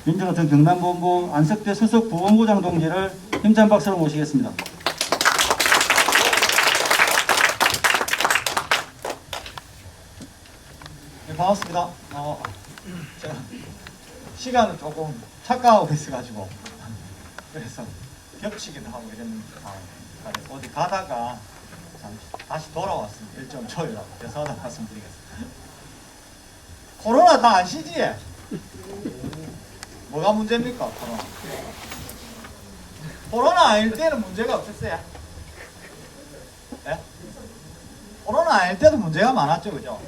민주노총 경남본부 안석대 수석 부본부장 동지를 힘찬 박수로 모시겠습니다. 네, 반갑습니다. 제가 시간을 조금 착각하고 있어가지고 그래서 겹치기도 하고 이랬는데 어디 가다가 잠시 다시 돌아왔습니다. 일정 조율하고 죄송하다고 말씀드리겠습니다. 코로나 다 아시지? 뭐가 문제입니까? 코로나 아닐 때는 문제가 없었어요. 예? 코로나 아닐 때도 문제가 많았죠, 그죠?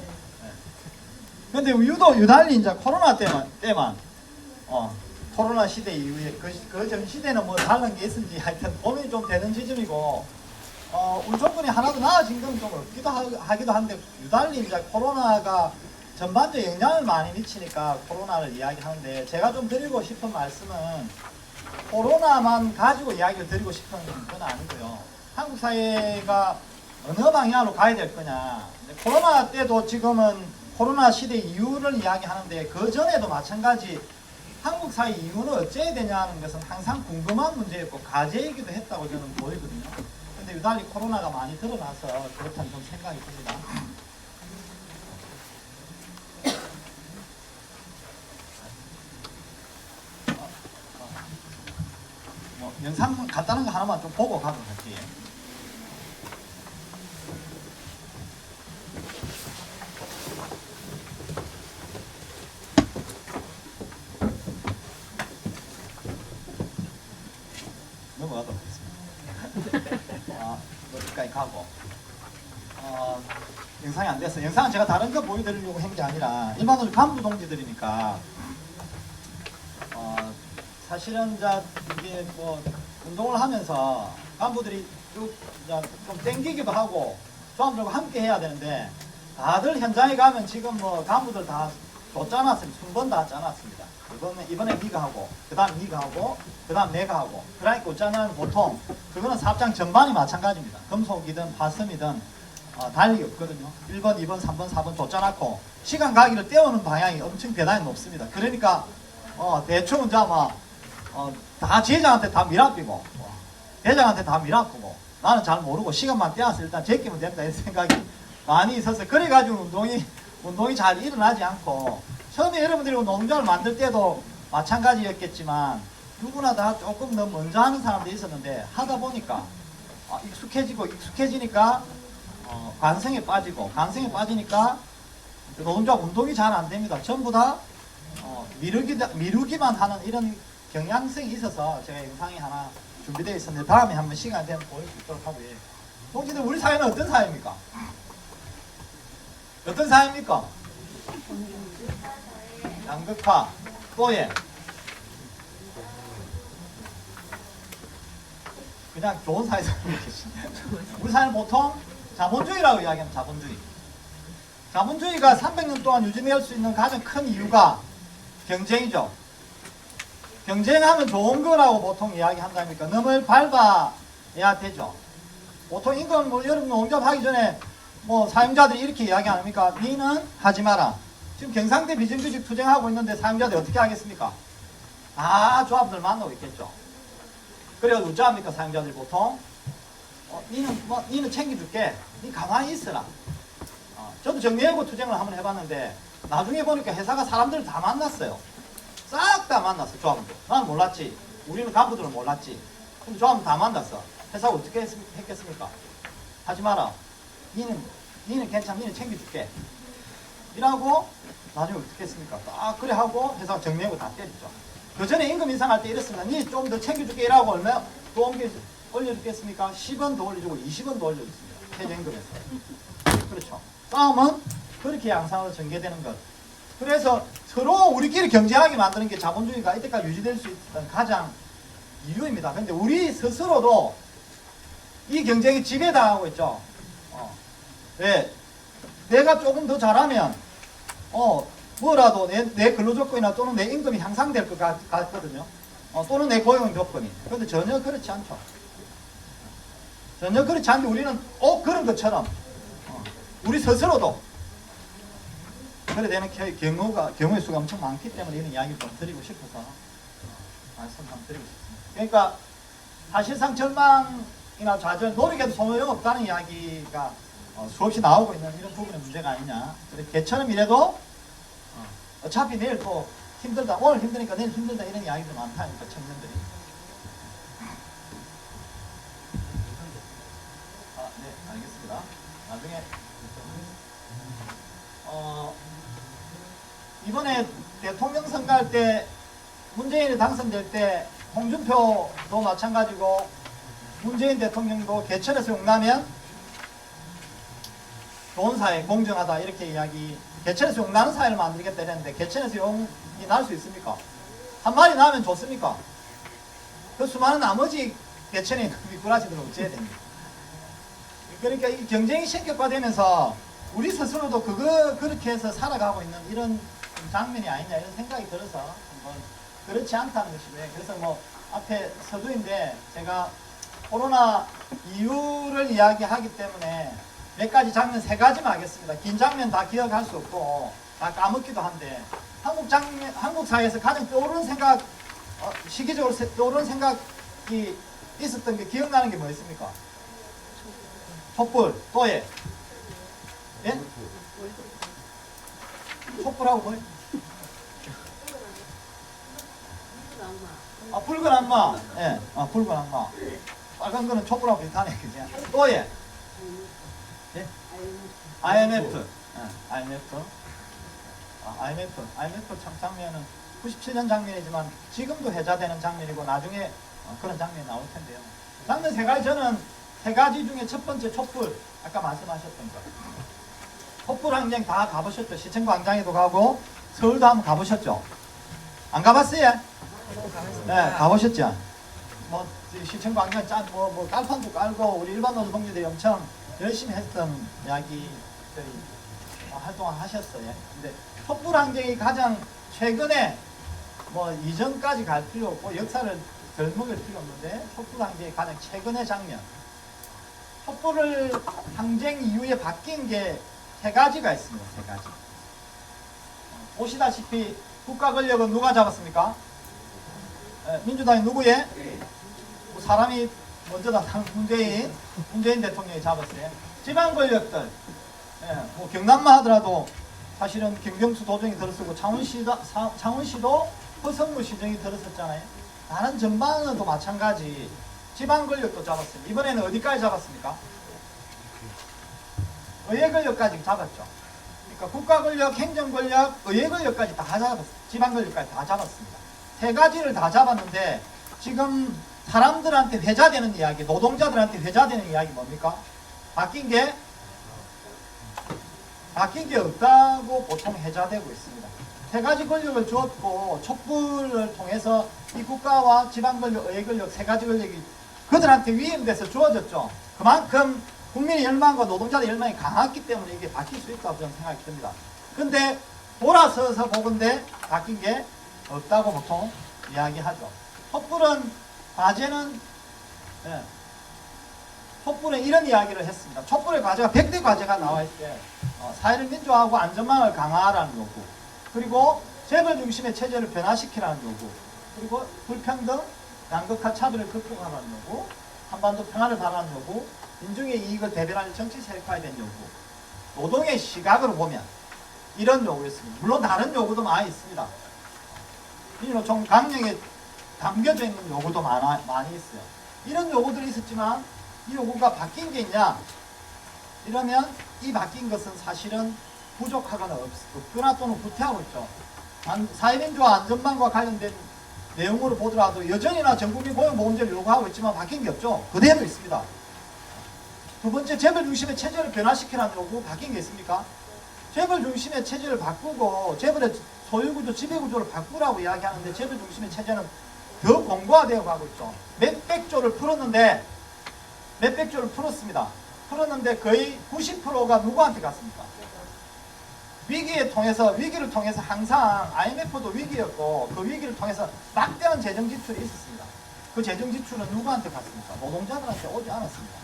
근데 유달리 이제 코로나 때만 코로나 시대 이후에 그 전 시대는 뭐 다른 게 있는지 하여튼 고민이 좀 되는 지점이고 우리 조건이 하나도 나아진 건 좀 없기도 하기도 한데 유달리 이제 코로나가 전반적인 영향을 많이 미치니까 코로나를 이야기하는데 제가 좀 드리고 싶은 말씀은 코로나만 가지고 이야기를 드리고 싶은 건 아니고요. 한국 사회가 어느 방향으로 가야 될 거냐. 코로나 때도 지금은 코로나 시대 이유를 이야기하는데 그 전에도 마찬가지 한국 사회 이유는 어째야 되냐는 것은 항상 궁금한 문제였고 과제이기도 했다고 저는 보이거든요. 근데 유달리 코로나가 많이 드러나서 그렇다는 좀 생각이 듭니다. 영상 간단한 거 하나만 좀 보고 가도록 할게요. 넘어가도록 하겠습니다. 여기까지 가고 영상이 안 돼서 영상은 제가 다른 거 보여드리려고 한 게 아니라 일반적으로 간부 동지들이니까 사실은 이게 뭐 운동을 하면서 간부들이 좀 땡기기도 하고 조합들과 함께 해야 되는데 다들 현장에 가면 지금 뭐 간부들 다 줬잖았습니다. 순번 다 짜놨습니다. 이번에 네가 하고 그 다음 네가 하고 그 다음 내가 하고 그러니까 있잖아요. 보통 그거는 사업장 전반이 마찬가지입니다. 금속이든 화성이든 달리 없거든요. 1번, 2번, 3번, 4번 줬잖았고 시간 가기를 때우는 방향이 엄청 대단히 높습니다. 그러니까 대충 이제 다 지회장한테 다 밀어붙이고 대장한테 다 밀어붙이고 나는 잘 모르고 시간만 떼어서 일단 제끼면 된다 이런 생각이 많이 있어서 그래가지고 운동이 잘 일어나지 않고 처음에 여러분들이 농장을 만들 때도 마찬가지였겠지만 누구나 다 조금 더 먼저 하는 사람들이 있었는데 하다 보니까 익숙해지니까 관성에 빠지니까 농장 운동이 잘 안 됩니다. 전부 다 미루기만 하는 이런 경향성이 있어서 제가 영상이 하나 준비되어 있었는데 다음에 한번 시간 되면 보일 수 있도록 하고요. 동지들 우리 사회는 어떤 사회입니까? 어떤 사회입니까? 양극화 또예 그냥 좋은 사회 살고 계시네. 우리 사회는 보통 자본주의라고 이야기하면 자본주의가 300년 동안 유지될 수 있는 가장 큰 이유가 경쟁이죠. 경쟁하면 좋은 거라고 보통 이야기한다니까 너무 밟아야 되죠. 보통 이건 뭐 여러분 농잡 하기 전에 뭐 사용자들이 이렇게 이야기 안 합니까? 니는 하지 마라. 지금 경상대 비정규직 투쟁하고 있는데 사용자들이 어떻게 하겠습니까? 조합들 만나고 있겠죠. 그래서 어쩌합니까 사용자들이 보통? 니는 챙겨줄게. 니 가만히 있어라. 저도 정리해고 투쟁을 한번 해봤는데 나중에 보니까 회사가 사람들을 다 만났어요. 싹 다 만났어 조합들. 나는 몰랐지. 우리는 간부들은 몰랐지. 근데 조합은 다 만났어. 회사가 어떻게 했겠습니까? 하지 마라. 니는 괜찮아. 니는 챙겨줄게. 이라고 나중에 어떻게 했습니까? 딱 그래 하고 회사가 정리하고 다 때렸죠. 그 전에 임금 인상할 때 이랬습니다. 니 좀 더 챙겨줄게 이라고 얼마 더 올려주겠습니까? 10원 더 올려주고 20원 더 올려줬습니다. 최저임금에서. 그렇죠. 싸움은 그렇게 양상으로 전개되는 것. 그래서 서로 우리끼리 경쟁하게 만드는 게 자본주의가 이때까지 유지될 수 있던 가장 이유입니다. 근데 우리 스스로도 이 경쟁이 지배당하고 있죠. 네. 내가 조금 더 잘하면 뭐라도 내 근로조건이나 또는 내 임금이 향상될 것 같거든요. 또는 내 고용 조건이. 그런데 전혀 그렇지 않죠. 전혀 그렇지 않은데 우리는 그런 것처럼 우리 스스로도 그래 되는 경우의 수가 엄청 많기 때문에 이런 이야기를 좀 드리고 싶어서 말씀 한번 드리고 싶습니다. 그러니까 사실상 절망이나 좌절, 노력해도 소용없다는 이야기가 수없이 나오고 있는 이런 부분의 문제가 아니냐. 그래 개처럼 이래도 어차피 내일 또 힘들다, 오늘 힘드니까 내일 힘들다 이런 이야기도 많다니까 청년들이. 네, 알겠습니다. 나중에 이번에 대통령 선거할 때 문재인이 당선될 때 홍준표도 마찬가지고 문재인 대통령도 개천에서 용나면 좋은 사회, 공정하다 이렇게 이야기. 개천에서 용나는 사회를 만들겠다 이랬는데 개천에서 용이 날 수 있습니까? 한 마리 나면 좋습니까? 그 수많은 나머지 개천에 있는 미꾸라지들은 어찌해야 됩니까? 그러니까 이 경쟁이 신격화되면서 우리 스스로도 그렇게 해서 살아가고 있는 이런 장면이 아니냐 이런 생각이 들어서 한번 그렇지 않다는 것이고요. 그래서 뭐 앞에 서두인데 제가 코로나 이유를 이야기하기 때문에 몇 가지 장면, 3가지만 하겠습니다. 긴 장면 다 기억할 수 없고 다 까먹기도 한데 한국 사회에서 가장 떠오르는 생각, 시기적으로 떠오르는 생각이 있었던 게 기억나는 게 뭐 있습니까? 촛불, 또예. 예? 촛불하고 뭐예요? 붉은 악마. 예, 붉은 악마. 빨간 거는 촛불하고 비슷하네, 그죠? 또예. 예? IMF. 예, IMF. IMF 참 장면은 97년 장면이지만 지금도 회자되는 장면이고 나중에 그런 장면이 나올 텐데요. 장면 3가지, 저는 3가지 중에 첫 번째 촛불, 아까 말씀하셨던 거. 촛불 항쟁 다 가보셨죠? 시청 광장에도 가고 서울도 한번 가보셨죠? 안 가봤어요? 네, 가보셨죠? 뭐 시청 광장 뭐 깔판도 깔고 우리 일반 노동자들이 엄청 열심히 했던 이야기들이 활동을 하셨어요. 근데 촛불 항쟁이 가장 최근에 뭐 이전까지 갈 필요 없고 역사를 덜 먹을 필요 없는데 촛불 항쟁이 가장 최근의 장면. 촛불을 항쟁 이후에 바뀐 게 3가지가 있습니다. 3가지. 보시다시피 국가 권력은 누가 잡았습니까? 민주당이 누구예? 뭐 사람이 먼저다. 문재인 대통령이 잡았어요. 지방 권력들, 뭐 경남만 하더라도 사실은 김경수 도정이 들어서고 창원시도 허성무 시정이 들어섰잖아요. 다른 전반은도 마찬가지. 지방 권력도 잡았어요. 이번에는 어디까지 잡았습니까? 의회 권력까지 잡았죠. 그러니까 국가 권력, 행정 권력, 의회 권력까지 다 잡았어요. 지방 권력까지 다 잡았습니다. 3가지를 다 잡았는데 지금 사람들한테 회자되는 이야기, 노동자들한테 회자되는 이야기 뭡니까? 바뀐 게 없다고 보통 회자되고 있습니다. 3가지 권력을 주었고 촛불을 통해서 이 국가와 지방 권력, 의회 권력 3가지 권력이 그들한테 위임돼서 주어졌죠. 그만큼 국민의 열망과 노동자의 열망이 강했기 때문에 이게 바뀔 수 있다고 저는 생각이 듭니다. 근데 돌아서서 보건대 바뀐 게 없다고 보통 이야기하죠. 촛불은 과제는 촛불은 이런 이야기를 했습니다. 촛불의 과제가 100대 과제가 나와 있대. 사회를 민주화하고 안전망을 강화하라는 요구, 그리고 재벌 중심의 체제를 변화시키라는 요구, 그리고 불평등, 양극화 차별을 극복하라는 요구, 한반도 평화를 바라는 요구, 민중의 이익을 대변하는 정치 세력화에 대한 요구. 노동의 시각으로 보면 이런 요구였습니다. 물론 다른 요구도 많이 있습니다. 좀 강령에 담겨져 있는 요구도 많이 있어요. 이런 요구들이 있었지만 이 요구가 바뀐 게 있냐? 이러면 이 바뀐 것은 사실은 부족하거나 없거나 또는 후퇴하고 있죠. 사회민주화 안전망과 관련된 내용으로 보더라도 여전히나 전국민 고용보험제를 요구하고 있지만 바뀐 게 없죠. 그대로 있습니다. 두 번째, 재벌 중심의 체제를 변화시키라는 요구 바뀐 게 있습니까? 재벌 중심의 체제를 바꾸고 재벌의 소유구조, 지배구조를 바꾸라고 이야기하는데 재벌 중심의 체제는 더 공고화되어 가고 있죠. 몇백조를 풀었는데 몇백조를 풀었습니다. 풀었는데 거의 90%가 누구한테 갔습니까? 위기를 통해서 항상 IMF도 위기였고 그 위기를 통해서 막대한 재정 지출이 있었습니다. 그 재정 지출은 누구한테 갔습니까? 노동자들한테 오지 않았습니다.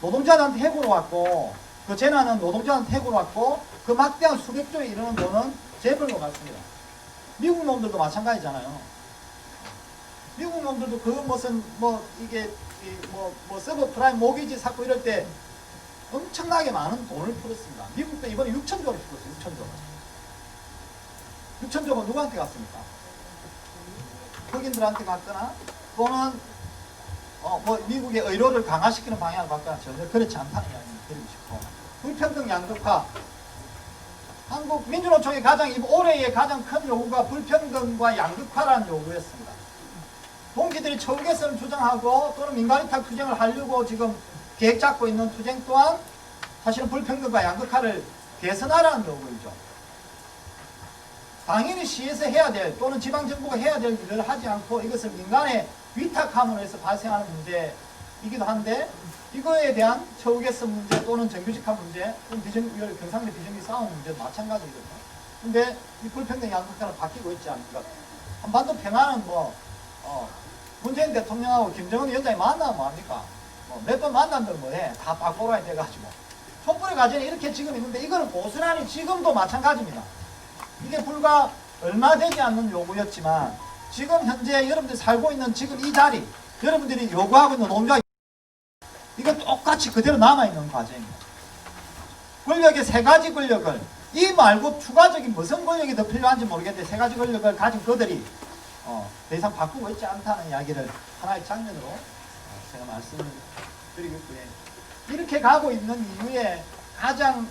노동자들한테 해고로 왔고 그 재난은 노동자한테 태고로 왔고 그 막대한 수백조에 이르는 돈은 재벌로 갔습니다. 미국 놈들도 마찬가지잖아요. 미국 놈들도 그 무슨 뭐 이게 뭐 서브프라임 모기지 사고 이럴 때 엄청나게 많은 돈을 풀었습니다. 미국도 이번에 6천조를 풀었어요. 6천조가 누구한테 갔습니까? 흑인들한테 갔거나 또는 뭐 미국의 의료를 강화시키는 방향을 갔거나 전혀 그렇지 않다는 이야기를 드리고 싶고, 불평등 양극화, 한국 민주노총의 올해의 가장 큰 요구가 불평등과 양극화라는 요구였습니다. 동지들이 처우 개선을 주장하고 또는 민간위탁 투쟁을 하려고 지금 계획 잡고 있는 투쟁 또한 사실은 불평등과 양극화를 개선하라는 요구이죠. 당연히 시에서 해야 될 또는 지방정부가 해야 될 일을 하지 않고 이것을 민간에 위탁함으로 해서 발생하는 문제이기도 한데, 이거에 대한 처우 개선 문제 또는 정규직화 문제 또는 경상대 비정규직 싸움 문제도 마찬가지거든요. 근데 이 불평등 양극화는 바뀌고 있지 않습니까? 한반도 평화는 문재인 대통령하고 김정은 위원장이 만나면 뭐합니까? 몇 번 만난들 뭐해? 다 빠꼬라이 돼가지고. 촛불의 과정이 이렇게 지금 있는데 이거는 고스란히 지금도 마찬가지입니다. 이게 불과 얼마 되지 않는 요구였지만 지금 현재 여러분들이 살고 있는 지금 이 자리, 여러분들이 요구하고 있는 노동자 이거 똑같이 그대로 남아있는 과정입니다. 권력의 세 가지 권력을, 이 말고 추가적인 무슨 권력이 더 필요한지 모르겠는데 세 가지 권력을 가진 그들이 더 이상 바꾸고 있지 않다는 이야기를 하나의 장면으로 제가 말씀을 드리고 있고요. 이렇게 가고 있는 이유에 가장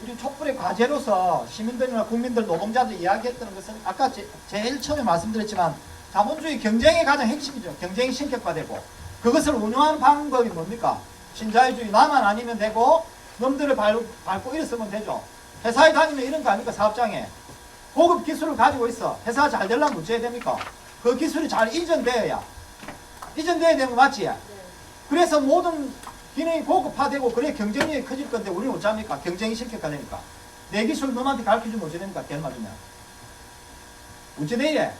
우리 촛불의 과제로서 시민들이나 국민들, 노동자들 이야기했던 것은 아까 제일 처음에 말씀드렸지만 자본주의 경쟁의 가장 핵심이죠. 경쟁이 신격화되고 그것을 운영하는 방법이 뭡니까? 신자유주의, 나만 아니면 되고 놈들을 밟고 일었으면 되죠. 회사에 다니면 이런 거 아닙니까? 사업장에 고급 기술을 가지고 있어. 회사가 잘 되려면 어찌해야 됩니까? 그 기술이 잘 이전되어야 되는 거 맞지? 네. 그래서 모든 기능이 고급화되고 그래 경쟁력이 커질 건데 우리는 어찌합니까? 경쟁이 신격화되니까 내 기술 너한테 가르쳐주면 어찌 됩니까? 걔를 맞으면 어찌 돼?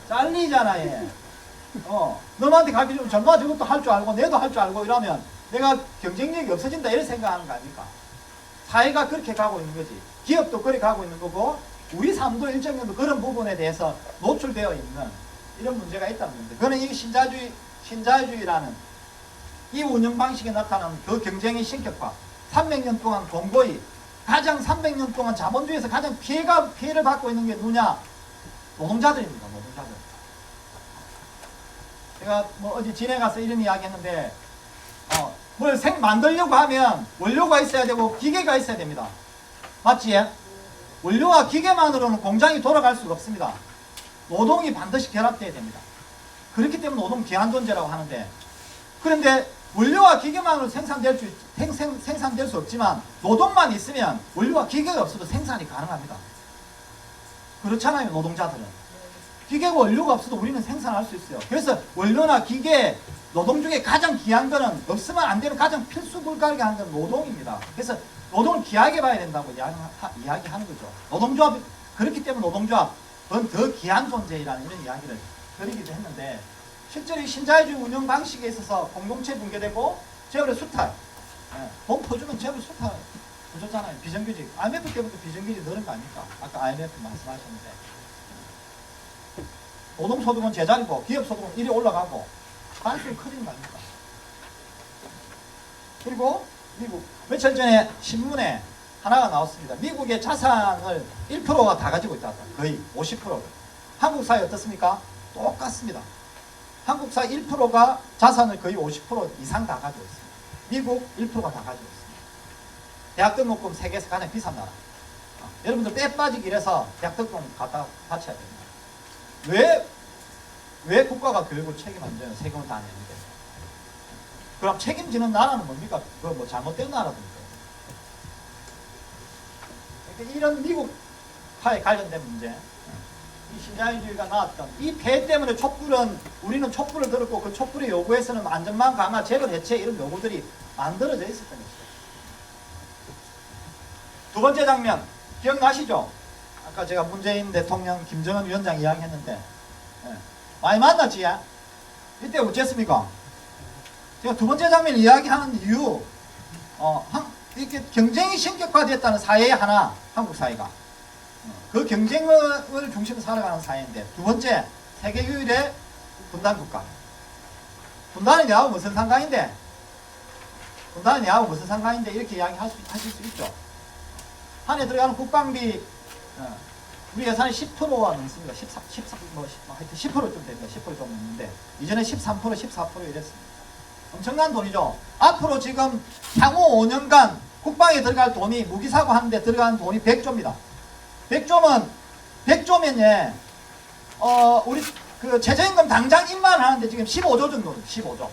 잘리잖아 얘. 너한테 가르쳐주면 전부 저것도 할 줄 알고 내도 할 줄 알고 이러면 내가 경쟁력이 없어진다 이런 생각하는 거 아닙니까? 사회가 그렇게 가고 있는 거지. 기업도 그렇게 가고 있는 거고 우리 삶도 일정 정도 그런 부분에 대해서 노출되어 있는 이런 문제가 있다는 겁니다. 그거는 이 신자유주의라는 이 운영 방식에 나타나는 그 경쟁의 신격화, 300년 동안 공고히 가장 300년 동안 자본주의에서 가장 피해를 받고 있는 게 누구냐? 노동자들입니다. 노동자들. 제가 뭐 어제 진해 가서 이런 이야기 했는데 뭘 만들려고 하면 원료가 있어야 되고 기계가 있어야 됩니다. 맞지? 원료와 기계만으로는 공장이 돌아갈 수가 없습니다. 노동이 반드시 결합돼야 됩니다. 그렇기 때문에 노동 기한존재라고 하는데, 그런데 원료와 기계만으로 생산될 수 없지만 노동만 있으면 원료와 기계가 없어도 생산이 가능합니다. 그렇잖아요. 노동자들은 기계와 원료가 없어도 우리는 생산할 수 있어요. 그래서 원료나 기계, 노동 중에 가장 귀한 거는, 없으면 안 되는 가장 필수 불가하게 하는 건 노동입니다. 그래서 노동을 귀하게 봐야 된다고 이야기하는 거죠. 노동조합, 그렇기 때문에 노동조합은 더 귀한 존재라는 이런 이야기를 드리기도 했는데, 실제로 이 신자유주의 운영 방식에 있어서 공동체 붕괴되고 재벌의 수탈, 돈 퍼주면 재벌 수탈 보셨잖아요. 비정규직, IMF 때부터 비정규직 늘은 거 아닙니까? 아까 IMF 말씀하셨는데, 노동소득은 제자리고 기업소득은 이리 올라가고 반수가 커지는 거 아닙니까? 그리고 미국, 며칠 전에 신문에 하나가 나왔습니다. 미국의 자산을 1%가 다 가지고 있다. 거의 50%를. 한국 사회 어떻습니까? 똑같습니다. 한국 사회 1%가 자산을 거의 50% 이상 다 가지고 있습니다. 미국 1%가 다 가지고 있습니다. 대학 등록금 세계에서 가장 비싼 나라. 여러분들 빼 빠지기 이래서 대학 등록금 갖다 바쳐야 됩니다. 왜 국가가 교육을 책임 안 져요? 세금을 다 내는데. 그럼 책임지는 나라는 뭡니까? 그거 뭐 잘못된 나라입니까? 그러니까 이런 미국화에 관련된 문제, 이 신자유주의가 나왔던 이 폐해 때문에 우리는 촛불을 들었고 그 촛불의 요구에서는 안전망 강화, 재벌 해체 이런 요구들이 만들어져 있었던 것이죠. 두 번째 장면 기억나시죠? 아까 제가 문재인 대통령, 김정은 위원장 이야기했는데 많이 만났지? 이때 어쨌습니까? 제가 두 번째 장면 이야기하는 이유, 이렇게 경쟁이 신격화됐다는 사회 하나, 한국 사회가. 그 경쟁을 중심으로 살아가는 사회인데, 두 번째, 세계 유일의 분단 국가. 분단이 내하고 무슨 상관인데? 분단이 내하고 무슨 상관인데? 이렇게 하실 수 있죠. 한 해 들어가는 국방비, 우리 예산이 10%가 넘습니다. 10%좀 됩니다. 10%좀 넘는데, 이전에 13%, 14% 이랬습니다. 엄청난 돈이죠. 앞으로 지금 향후 5년간 국방에 들어갈 돈이, 무기사고 하는데 들어가는 돈이 100조입니다. 100조면, 예, 우리 그 최저임금 당장 1만 원 하는데 지금 15조 정도입니다. 15조.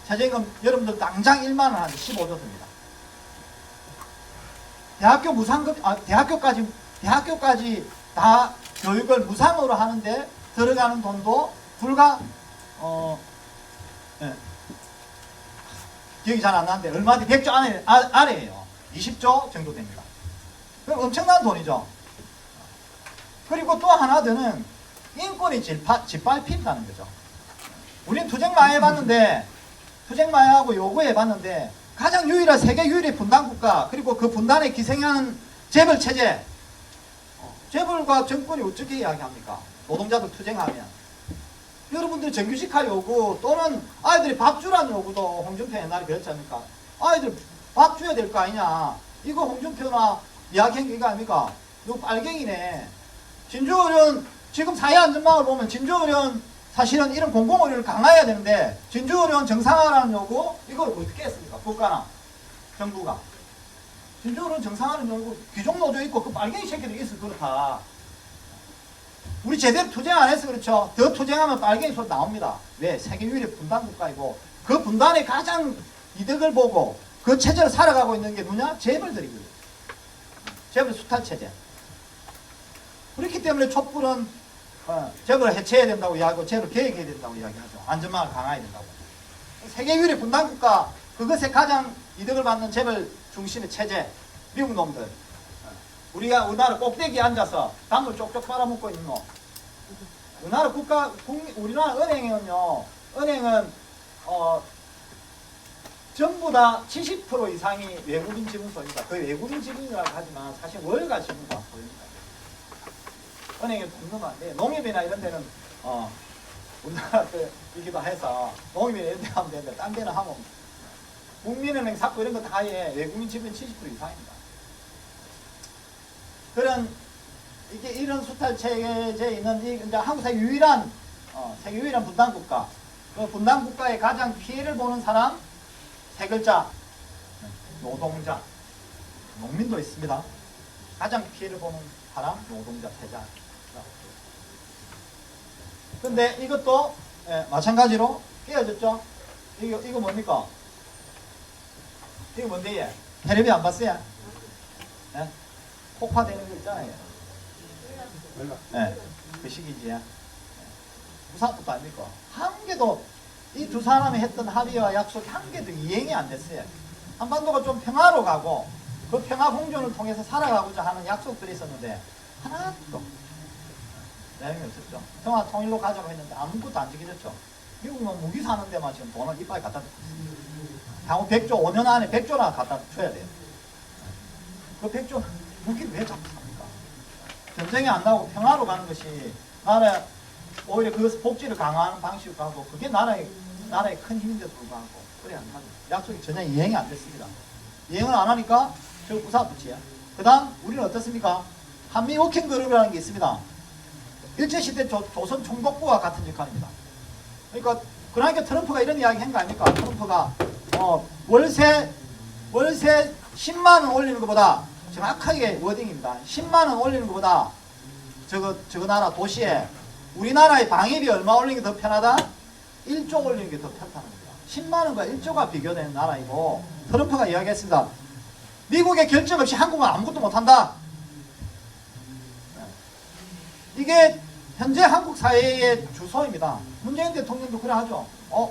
최저임금 여러분들 당장 1만 원 하는데 15조 듭니다. 대학교 무상급, 대학교까지 다 교육을 무상으로 하는데 들어가는 돈도 불과, 예, 기억이 잘 안 나는데 얼마지? 100조 아래에요. 20조 정도 됩니다. 그럼 엄청난 돈이죠. 그리고 또 하나 더는 인권이 짓밟힌다는 거죠. 우리는 투쟁마해 해봤는데, 투쟁마해하고 요구해봤는데, 가장 유일한, 세계 유일의 분단국가, 그리고 그 분단에 기생하는 재벌 체제, 재벌과 정권이 어떻게 이야기합니까? 노동자들 투쟁하면. 여러분들 정규직화 요구, 또는 아이들이 밥 주라는 요구도 홍준표 옛날에 그랬지 않습니까? 아이들 밥 줘야 될 거 아니냐. 이거 홍준표나 이야기한 게 이거 아닙니까? 이거 빨갱이네. 진주어른, 지금 사회안전망을 보면 진주어른 사실은 이런 공공의료를 강화해야 되는데, 진주어른 정상화라는 요구, 이걸 어떻게 했습니까? 국가나 정부가. 진주어른 정상화라는 요구, 귀족노조 있고 그 빨갱이 새끼들이 있어 그렇다. 우리 제대로 투쟁 안 해서 그렇죠. 더 투쟁하면 빨갱이 소리 나옵니다. 왜? 세계 유일의 분단 국가이고, 그 분단의 가장 이득을 보고 그 체제를 살아가고 있는 게 누구냐? 재벌들이거든요. 재벌 수탈 체제. 그렇기 때문에 촛불은 재벌을 해체해야 된다고 이야기하고, 재벌을 개혁해야 된다고 이야기하죠. 안전망을 강화해야 된다고. 세계 유일의 분단 국가, 그것에 가장 이득을 받는 재벌 중심의 체제, 미국 놈들. 우리나라 꼭대기에 앉아서 단물 쪽쪽 빨아먹고 있는 거. 우리나라 은행은요, 은행은, 전부 다 70% 이상이 외국인 지분소입니다. 거의 외국인 지분이라고 하지만 사실 월가 지분도 안 보입니다. 은행에 돈 넣으면 안 돼. 농협이나 이런 데는, 우리나라 이기도 해서 농협이나 이런 데 하면 되는데, 딴 데는 하면, 국민은행 샀고 이런 거 다 해. 외국인 지분이 70% 이상입니다. 이런 수탈 체제에 있는 이제 한국 세계 유일한 분단 국가. 그 분단 국가의 가장 피해를 보는 사람, 세 글자, 노동자. 농민도 있습니다. 가장 피해를 보는 사람, 노동자, 세자. 근데 이것도, 예, 마찬가지로 깨어졌죠. 이거 뭡니까? 이거 뭔데, 얘? 텔레비 안 봤어요? 예? 폭파되는 거 있잖아요. 네, 그 시기지. 무사부터 아닙니까? 한 개도, 이 두 사람이 했던 합의와 약속이 한 개도 이행이 안 됐어요. 한반도가 좀 평화로 가고, 그 평화 공존을 통해서 살아가고자 하는 약속들이 있었는데, 하나도 내용이 없었죠. 평화 통일로 가자고 했는데, 아무것도 안 지켜졌죠. 미국은 무기 사는 데만 지금 돈을 이빨 갖다 줬어요. 향후 100조, 5년 안에 100조나 갖다 줘야 돼요. 그 100조, 무기를 왜 자꾸 삽니까? 전쟁이 안 나고 평화로 가는 것이 나라, 오히려 그 복지를 강화하는 방식으로 가고, 그게 나라의 큰 힘인데도 불구하고, 그래 안 합니다. 약속이 전혀 이행이 안 됐습니다. 이행을 안 하니까 저 부사부치야. 그 다음, 우리는 어떻습니까? 한미 워킹 그룹이라는 게 있습니다. 일제시대 조선 총독부와 같은 역할입니다. 그러니까 트럼프가 이런 이야기 한 거 아닙니까? 트럼프가, 월세 10만원 올리는 것보다, 정확하게 워딩입니다. 10만원 올리는 것보다 저거 나라 도시에 우리나라의 방위비 얼마 올리는 게 더 편하다? 1조 올리는 게 더 편하다는 겁니다. 10만원과 1조가 비교되는 나라이고, 트럼프가 이야기했습니다. 미국의 결정 없이 한국은 아무것도 못한다. 이게 현재 한국 사회의 주소입니다. 문재인 대통령도 그래 하죠.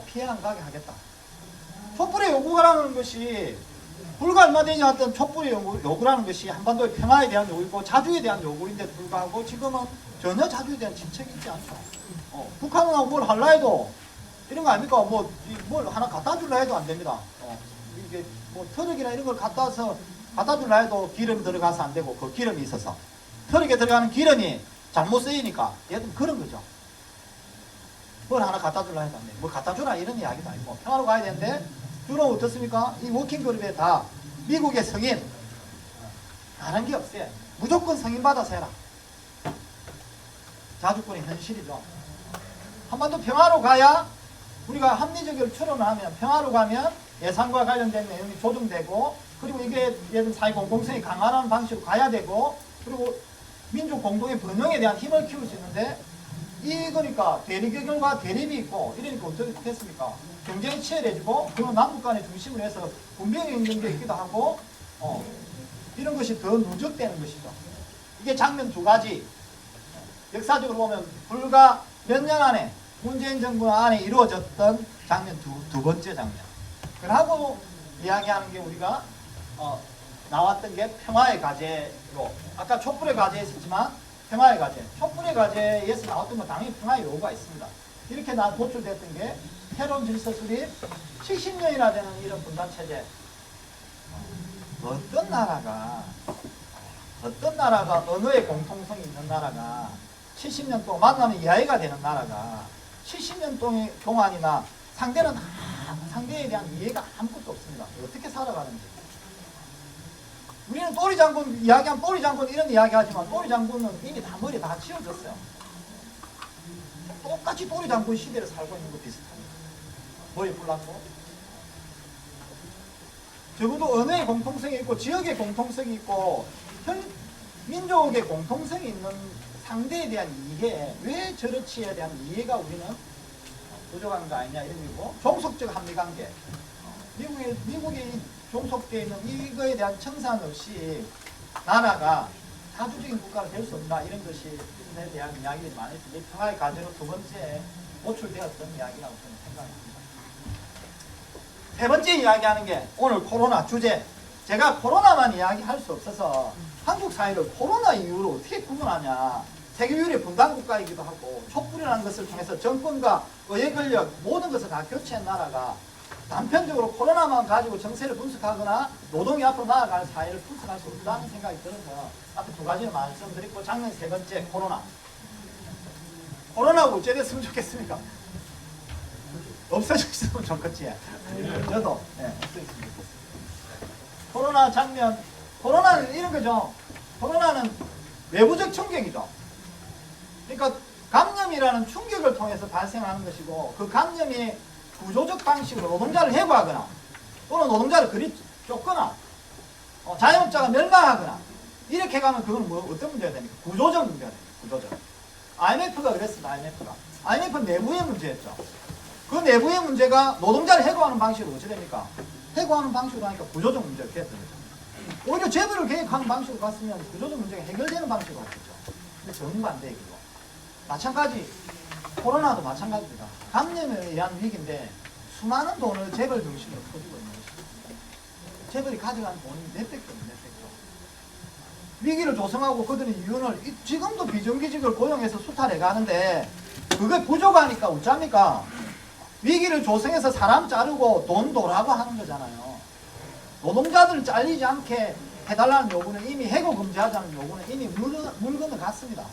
피해 안 가게 하겠다. 촛불의 요구라는 것이, 불과 얼마 전에 나왔던 촛불의 요구라는 것이 한반도의 평화에 대한 요구이고 자주에 대한 요구인데 불구하고 지금은 전혀 자주에 대한 진척이 있지 않죠. 북한하고 뭘 하려 해도 이런 거 아닙니까? 뭘 하나 갖다 주려 해도 안 됩니다. 이게 뭐 트럭이나 이런 걸 갖다 줄라 해도 기름 들어가서 안 되고 그 기름이 있어서 트럭에 들어가는 기름이 잘못 쓰이니까 얘들 그런 거죠. 뭘 하나 갖다 줄라 해도 안 돼. 뭐 갖다 주라 이런 이야기도 아니고 평화로 가야 되는데 주로 어떻습니까? 이 워킹그룹에 다 미국의 성인 다른 게 없어요. 무조건 성인 받아서 해라. 자주권의 현실이죠. 한반도 평화로 가야 우리가 합리적으로 추론을 하면 평화로 가면 예산과 관련된 내용이 조정되고 그리고 이게 예를 들어 사회 공공성이 강화하는 방식으로 가야 되고 그리고 민족 공동의 번영에 대한 힘을 키울 수 있는데 이거니까 대립경과 대립이 있고 이러니까 어떻게 됐습니까? 경쟁이 치열해지고 그리고 남북 간의 중심을 해서 분명히 있는 게 있기도 하고 이런 것이 더 누적되는 것이죠. 이게 장면 두 가지. 역사적으로 보면 불과 몇 년 안에 문재인 정부 안에 이루어졌던 장면 두 번째 장면. 그러고 이야기하는 게 우리가 나왔던 게 평화의 과제로 아까 촛불의 과제에 있었지만 평화의 과제. 촛불의 과제에서 나왔던 건 당연히 평화의 요구가 있습니다. 이렇게 도출됐던 게 새로운 질서 수립 70년이나 되는 이런 분단 체제. 어떤 나라가 언어의 공통성이 있는 나라가 70년 동안 만나면 이해가 되는 나라가 70년 동안이나 상대에 대한 이해가 아무것도 없습니다. 어떻게 살아가는지. 우리는 또리 장군 이야기하면 또리 장군 이런 이야기 하지만 또리 장군은 이미 다 머리 다 치워졌어요. 똑같이 또리 장군 시대를 살고 있는 거 비슷합니다. 머리 불났고. 적어도 언어의 공통성이 있고 지역의 공통성이 있고 민족의 공통성이 있는 상대에 대한 이해, 왜 저렇지에 대한 이해가 우리는 부족한 거 아니냐 이런 거고 종속적 한미관계 미국이 종속되어 있는 이거에 대한 청산 없이 나라가 다주적인 국가가 될 수 없다 이런 것에 대한 이야기를 많이 했습니다. 평화의 과제로 두 번째 노출되었던 이야기라고 저는 생각합니다. 세 번째 이야기하는 게 오늘 코로나 주제. 제가 코로나만 이야기할 수 없어서 한국 사회를 코로나 이후로 어떻게 구분하냐. 세계 유일의 분단 국가이기도 하고 촛불이라는 것을 통해서 정권과 의회 권력 모든 것을 다 교체한 나라가 단편적으로 코로나만 가지고 정세를 분석하거나 노동이 앞으로 나아갈 사회를 분석할 수 없다는 생각이 들어서 앞에 두 가지를 말씀드리고 장면 세 번째 코로나. 코로나가 어째 됐으면 좋겠습니까? 없어졌으면 좋겠지. 저도 없어졌으면 좋겠습니다. 코로나 장면, 코로나는 이런 거죠. 코로나는 외부적 충격이죠. 그러니까 감염이라는 충격을 통해서 발생하는 것이고 그 감염이 구조적 방식으로 노동자를 해고하거나 또는 노동자를 그리 쫓거나 자영업자가 멸망하거나 이렇게 가면 그건 뭐 어떤 문제가 됩니까? 구조적 문제가 됩니다. 구조적. IMF가 그랬습니다. IMF는 내부의 문제였죠. 그 내부의 문제가 노동자를 해고하는 방식으로 어찌 됩니까? 해고하는 방식으로 하니까 구조적 문제가 됐습니다. 오히려 재벌을 계획하는 방식으로 갔으면 구조적 문제가 해결되는 방식으로 갔겠죠. 근데 정반대이고 마찬가지 코로나도 마찬가지입니다. 감염에 의한 위기인데 수많은 돈을 재벌 중심으로 퍼주고 있는 것입니다. 재벌이 가져가는 돈이 몇백조. 위기를 조성하고 그들은 이윤을 지금도 비정규직을 고용해서 수탈해 가는데 그게 부족하니까 어쩝니까? 위기를 조성해서 사람 자르고 돈 도라고 하는 거잖아요. 노동자들을 잘리지 않게 해달라는 요구는 이미 해고 금지하자는 요구는 이미 물 건너갔습니다.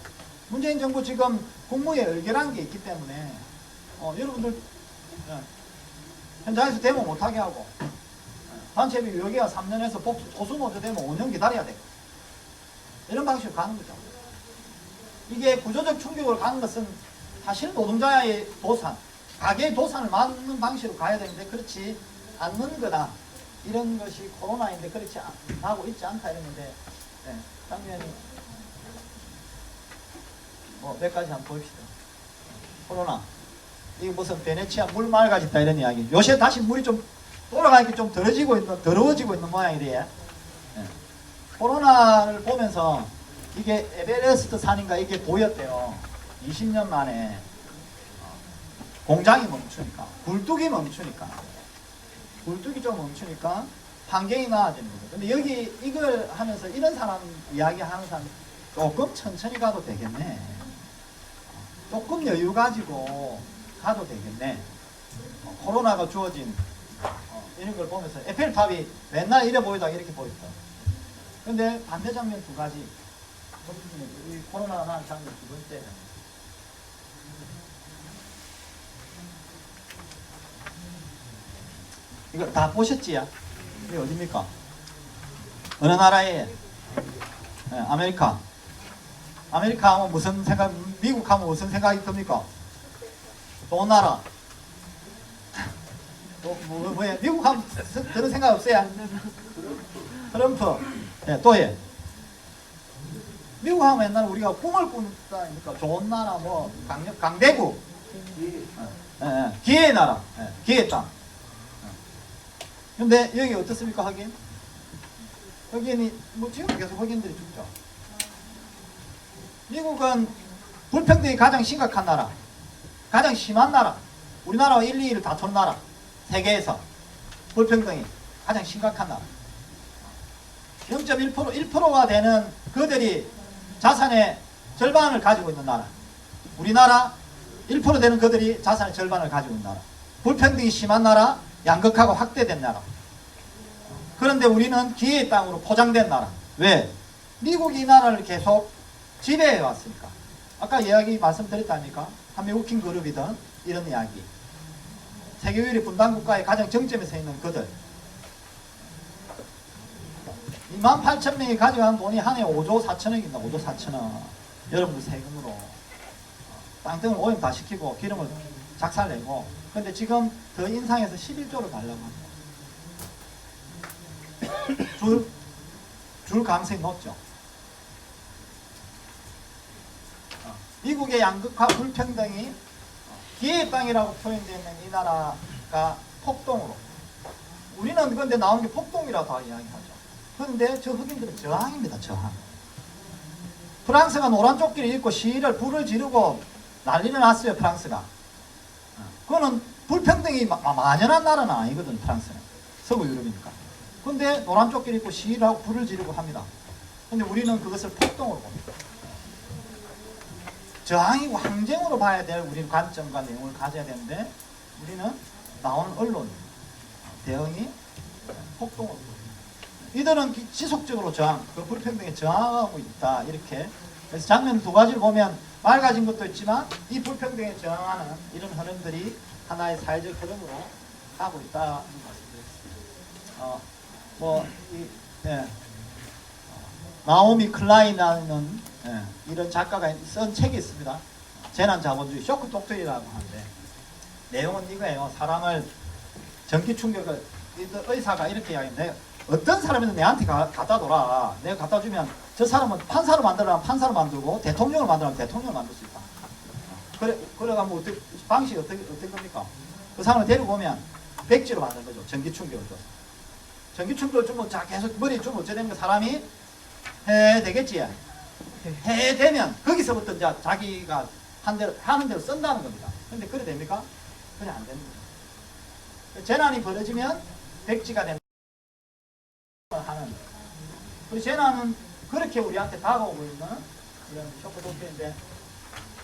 문재인 정부 지금 국무에 의결한 게 있기 때문에 여러분들 현장에서 데모 못하게 하고 단체비 유효기가 3년에서 보수노조 되면 5년 기다려야 되고 이런 방식으로 가는 거죠. 이게 구조적 충격으로 가는 것은 사실 노동자의 도산, 가계의 도산을 막는 방식으로 가야 되는데 그렇지 않는 거다. 이런 것이 코로나인데 그렇지 하고 있지 않다 이랬는데 장면이 몇 가지 한번 봅시다. 코로나. 이게 무슨 베네치아 물 맑아졌다 이런 이야기. 요새 다시 물이 좀 돌아가니까 좀 더러워지고 있는 모양이래요. 코로나를 보면서 이게 에베레스트 산인가 이게 보였대요. 20년 만에 공장이 멈추니까, 굴뚝이 멈추니까, 굴뚝이 좀 멈추니까 환경이 나아지는 거죠. 근데 여기 이걸 하면서 이런 사람 이야기하는 사람 조금 천천히 가도 되겠네. 조금 여유 가지고 가도 되겠네. 코로나가 주어진 이런 걸 보면서 에펠탑이 맨날 이래 보이다 이렇게 보였다. 근데 반대 장면 두 가지. 이 코로나가 난 장면 두 번째. 이거 다 보셨지야? 이게 어딥니까? 어느 나라에? 네, 아메리카. 아메리카 하면 무슨 생각, 미국 하면 무슨 생각이 듭니까? 좋은 나라. 뭐야? 미국 하면 그런 생각 없어요? 트럼프. 네, 또 해. 미국 하면 옛날에 우리가 꿈을 꾼다니까 좋은 나라, 뭐, 강대국. 기회의 나라. 기회의 땅. 근데 여기 어떻습니까, 흑인? 흑인이, 뭐 지금 계속 흑인들이 죽죠. 미국은 불평등이 가장 심각한 나라. 가장 심한 나라. 우리나라와 1, 2위를 다투는 나라. 세계에서 불평등이 가장 심각한 나라. 0.1%, 1%가 되는 그들이 자산의 절반을 가지고 있는 나라. 우리나라 1% 되는 그들이 자산의 절반을 가지고 있는 나라. 불평등이 심한 나라, 양극화가 확대된 나라. 그런데 우리는 기회의 땅으로 포장된 나라. 왜? 미국이 이 나라를 계속 지배해 왔으니까. 아까 이야기 말씀드렸다니까. 한미우킹 그룹이든 이런 이야기. 세계유일의 분단국가의 가장 정점에 서 있는 그들. 28,000명이 가져간 돈이 한 해 5조 4천억입니다. 5조 4천억. 여러분들 세금으로 땅등을 오염 다 시키고 기름을 작살내고. 근데 지금 더 인상해서 11조를 달라고 합니다. 줄 가능성이 높죠. 미국의 양극화 불평등이 기회의 땅이라고 표현되어 있는 이 나라가 폭동으로. 우리는 근데 나오는 게 폭동이라고 다 이야기하죠. 그런데 저 흑인들은 저항입니다. 저항. 프랑스가 노란 조끼를 입고 시위를 불을 지르고 난리를 났어요. 프랑스가. 그거는 불평등이 만연한 나라는 아니거든. 프랑스는. 서구 유럽이니까. 근데 노란 조끼를 입고 시위를 하고 불을 지르고 합니다. 근데 우리는 그것을 폭동으로 봅니다. 저항이고 항쟁으로 봐야 될 우리는 관점과 내용을 가져야 되는데 우리는 나오는 언론 대응이 폭동으로 봅니다. 이들은 지속적으로 저항, 그 불평등에 저항하고 있다. 이렇게. 그래서 장면 두 가지를 보면 맑아진 것도 있지만 이 불평등에 저항하는 이런 흐름들이 하나의 사회적 흐름으로 가고 있다는 말씀드렸습니다. 나오미 클라인이라는 이런 작가가 쓴 책이 있습니다. 재난자본주의 쇼크 독트리라고 하는데 내용은 이거예요. 사람을 전기 충격을 의사가 이렇게 이야기했는데 어떤 사람이든 내한테 갖다 둬라. 내가 갖다 주면 저 사람은 판사로 만들려면 판사로 만들고 대통령을 만들려면 대통령을 만들 수 있다. 그래가 뭐 방식이 어떤 겁니까? 그 사람을 데리고 오면 백지로 만든 거죠. 전기 충격을 줘서. 전기 충격을 주면 자 계속 머리 주면 어째 되는 거 사람이 해 되겠지. 해 되면 거기서부터 이제 자기가 하는 대로 쓴다는 겁니다. 근데 그래 됩니까? 그래 안 됩니다. 재난이 벌어지면 백지가 된다. 하는. 그리고 재난은 그렇게 우리한테 다가오고 있는 이런 쇼크 독트리인데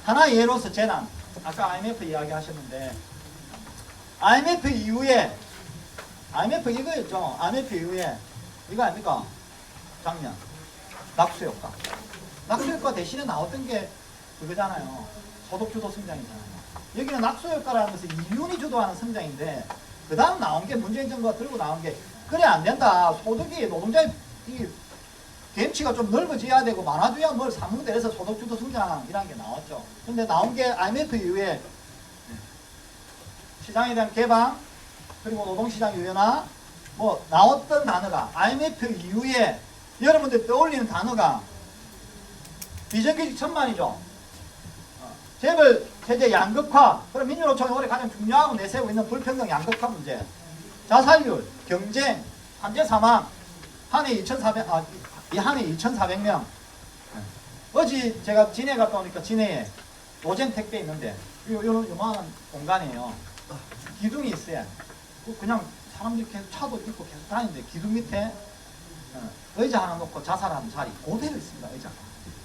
하나 예로서 재난. 아까 IMF 이야기 하셨는데 IMF 이후에 IMF 이거였죠. IMF 이후에 이거 아닙니까? 장면. 낙수효과. 낙수효과 대신에 나왔던 게 그거잖아요. 소득주도 성장이잖아요. 여기는 낙수효과라는 것은 이윤이 주도하는 성장인데 그 다음 나온 게 문재인 정부가 들고 나온 게 그래 안 된다. 소득이 노동자의 갭치가 좀 넓어져야 되고 많아져야 뭘 삼는데 그래서 소득주도 성장이라는 게 나왔죠. 근데 나온 게 IMF 이후에 시장에 대한 개방 그리고 노동시장 유연화 뭐 나왔던 단어가 IMF 이후에 여러분들 떠올리는 단어가 비정규직 천만이죠. 재벌 체제 양극화, 그럼 민주노총이 올해 가장 중요하고 내세우고 있는 불평등 양극화 문제, 자살률, 경쟁, 환자 사망, 한 해 2,400명. 어제 제가 진해 갔다 오니까 진해에 노잼 택배 있는데 요만한 공간이에요. 기둥이 있어요. 그냥 사람들이 계속 차도 있고 계속 다니는데 기둥 밑에 의자 하나 놓고 자살하는 자리 그대로 있습니다. 의자가.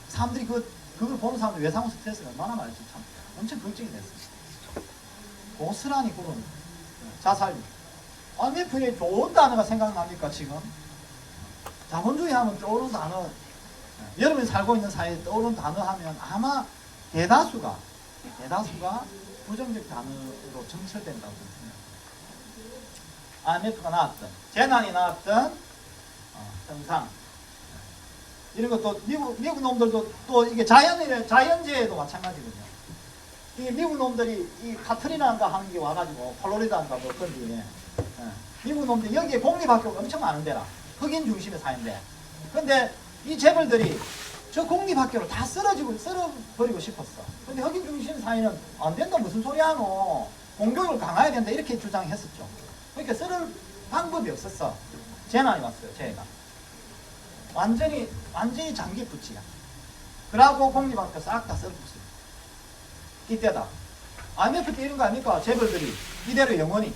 사람들이 그걸 보는 사람들 외상후 스트레스가 얼마나 많을지 참 엄청 걱정이 됐습니다. 고스란히 그런 자살률. IMF에 좋은 단어가 생각납니까 지금? 자본주의 하면 떠오르는 단어, 여러분이 살고 있는 사회에 떠오르는 단어 하면 아마 대다수가 부정적 단어로 점철된다고 생각합니다. IMF가 나왔던, 재난이 나왔던 현상, 이런 것도 미국 놈들도 또 이게 자연재해도 마찬가지거든요. 이게 미국 놈들이 이 카트리나인가 하는 게 와가지고 플로리다인가 뭐 건지, 미국 놈들이 여기에 공립학교가 엄청 많은 데라, 흑인 중심의 사회인데, 근데 이 재벌들이 저 공립학교를 다 쓸어버리고 싶었어. 근데 흑인 중심 사회는 안 된다, 무슨 소리 하노, 공교육을 강화해야 된다, 이렇게 주장했었죠. 그러니까 쓸 방법이 없었어. 재난이 왔어요, 재해가. 완전히 장기 부치야. 그러고 공립학교 싹 다 썰어붙어요. 이때다. IMF 때 이런 거 아닙니까? 재벌들이 이대로 영원히.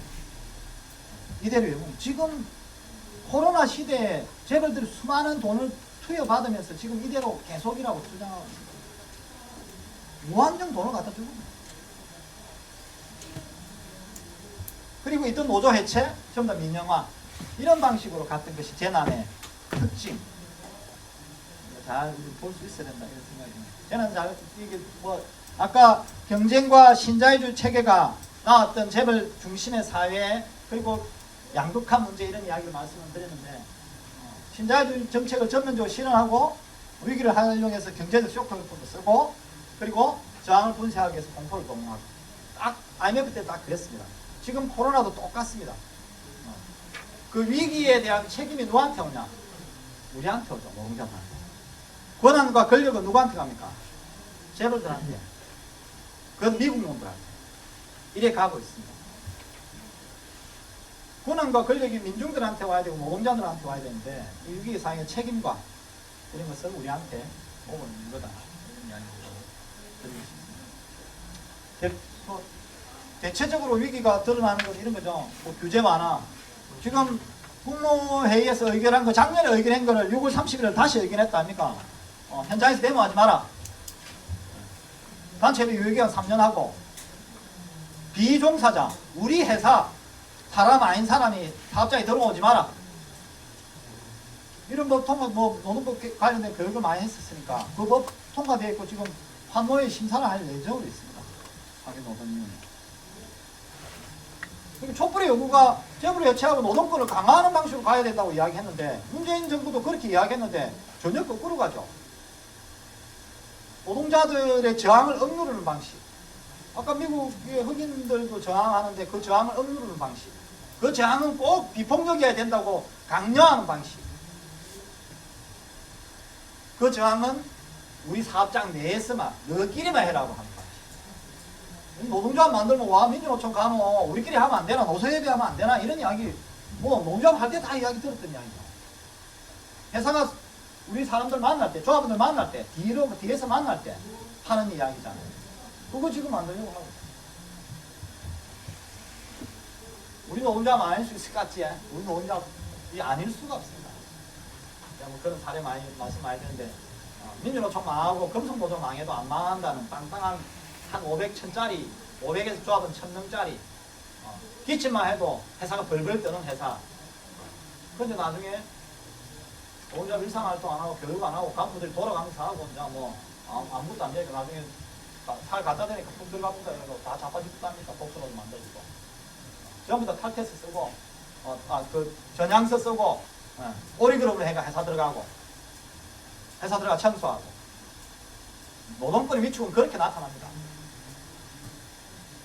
지금 코로나 시대에 재벌들이 수많은 돈을 투여받으면서 지금 이대로 계속이라고 주장하고 있습니다. 무한정 돈을 갖다 주고. 그리고 있던 노조 해체, 전부 다 민영화, 이런 방식으로 갔던 것이 재난의 특징. 잘 볼 수 있어야 된다, 이런 생각이 듭니다. 저는 이게 뭐 아까 경쟁과 신자유주의 체계가 나왔던 재벌 중심의 사회, 그리고 양극화 문제, 이런 이야기를 말씀을 드렸는데, 신자유주의 정책을 전면적으로 실현하고 위기를 활용해서 경제적 쇼크효과를 쓰고, 그리고 저항을 분쇄하기 위해서 공포를 동원하고, 딱 IMF 때 딱 그랬습니다. 지금 코로나도 똑같습니다. 그 위기에 대한 책임이 누구한테 오냐? 우리한테 오죠, 노동자들한테. 권한과 권력은 누구한테 갑니까? 재벌들한테. 그건 미국 놈들한테. 이래 가고 있습니다. 권한과 권력이 민중들한테 와야 되고 노동자들한테 와야 되는데, 이 위기 상황의 책임과 이런 것을 우리한테 오고 있는 거다, 이런 이야기를 드리고 싶습니다. 대체적으로 위기가 드러나는 건 이런 거죠. 뭐 규제 완화. 지금 국무회의에서 의결한 거, 작년에 의결한 거를 6월 30일에 다시 의결했다 아닙니까? 현장에서 데모하지 마라. 단체비 유예기간 3년 하고, 비종사자, 우리 회사 사람 아닌 사람이 사업장에 들어오지 마라. 이런 법 통과, 노동법 관련된 교육을 많이 했었으니까 그 법 통과되어 있고 지금 환노에 심사를 할 예정으로 있습니다. 사회노동위원회. 촛불의 요구가 재벌을 해체하고 노동권을 강화하는 방식으로 가야 된다고 이야기했는데, 문재인 정부도 그렇게 이야기했는데 전혀 거꾸로 가죠. 노동자들의 저항을 억누르는 방식. 아까 미국의 흑인들도 저항하는데 그 저항을 억누르는 방식. 그 저항은 꼭 비폭력이어야 된다고 강요하는 방식. 그 저항은 우리 사업장 내에서만, 너희끼리만 해라고 하는 방식. 노동조합 만들면 와 민주노총 가노 우리끼리 하면 안 되나, 노사협의 하면 안 되나, 이런 이야기 뭐 노조합 할 때 다 이야기 들었던 이야기죠. 회사가 우리 사람들 만날 때, 조합원들 만날 때, 뒤에서 만날 때 하는 이야기잖아요. 그거 지금 만들려고 하고 있어요. 우리 노동조합 아닐 수 있을 것 같지? 우리 노동조합이 아닐 수가 없습니다. 뭐 그런 사례 말씀 많이 드는데, 민주노총 망하고 금속노조 망해도 안 망한다는 땅땅한 한 500, 1000짜리, 500에서 조합은 1000명짜리, 기침만 해도 회사가 벌벌 떠는 회사. 그런데 나중에 노동조합 일상활동 안 하고 교육 안 하고 간부들이 돌아가면서 하고 이제 뭐 아무것도 안 되니까 나중에 살 갖다 대니까 푹 들어가보다 이러고 다 자빠지겠답니까? 복수로도 만들고 전부 다 탈테스 쓰고 그 전향서 쓰고 오리그룹을 해가 회사 들어가 청소하고. 노동권의 위축은 그렇게 나타납니다.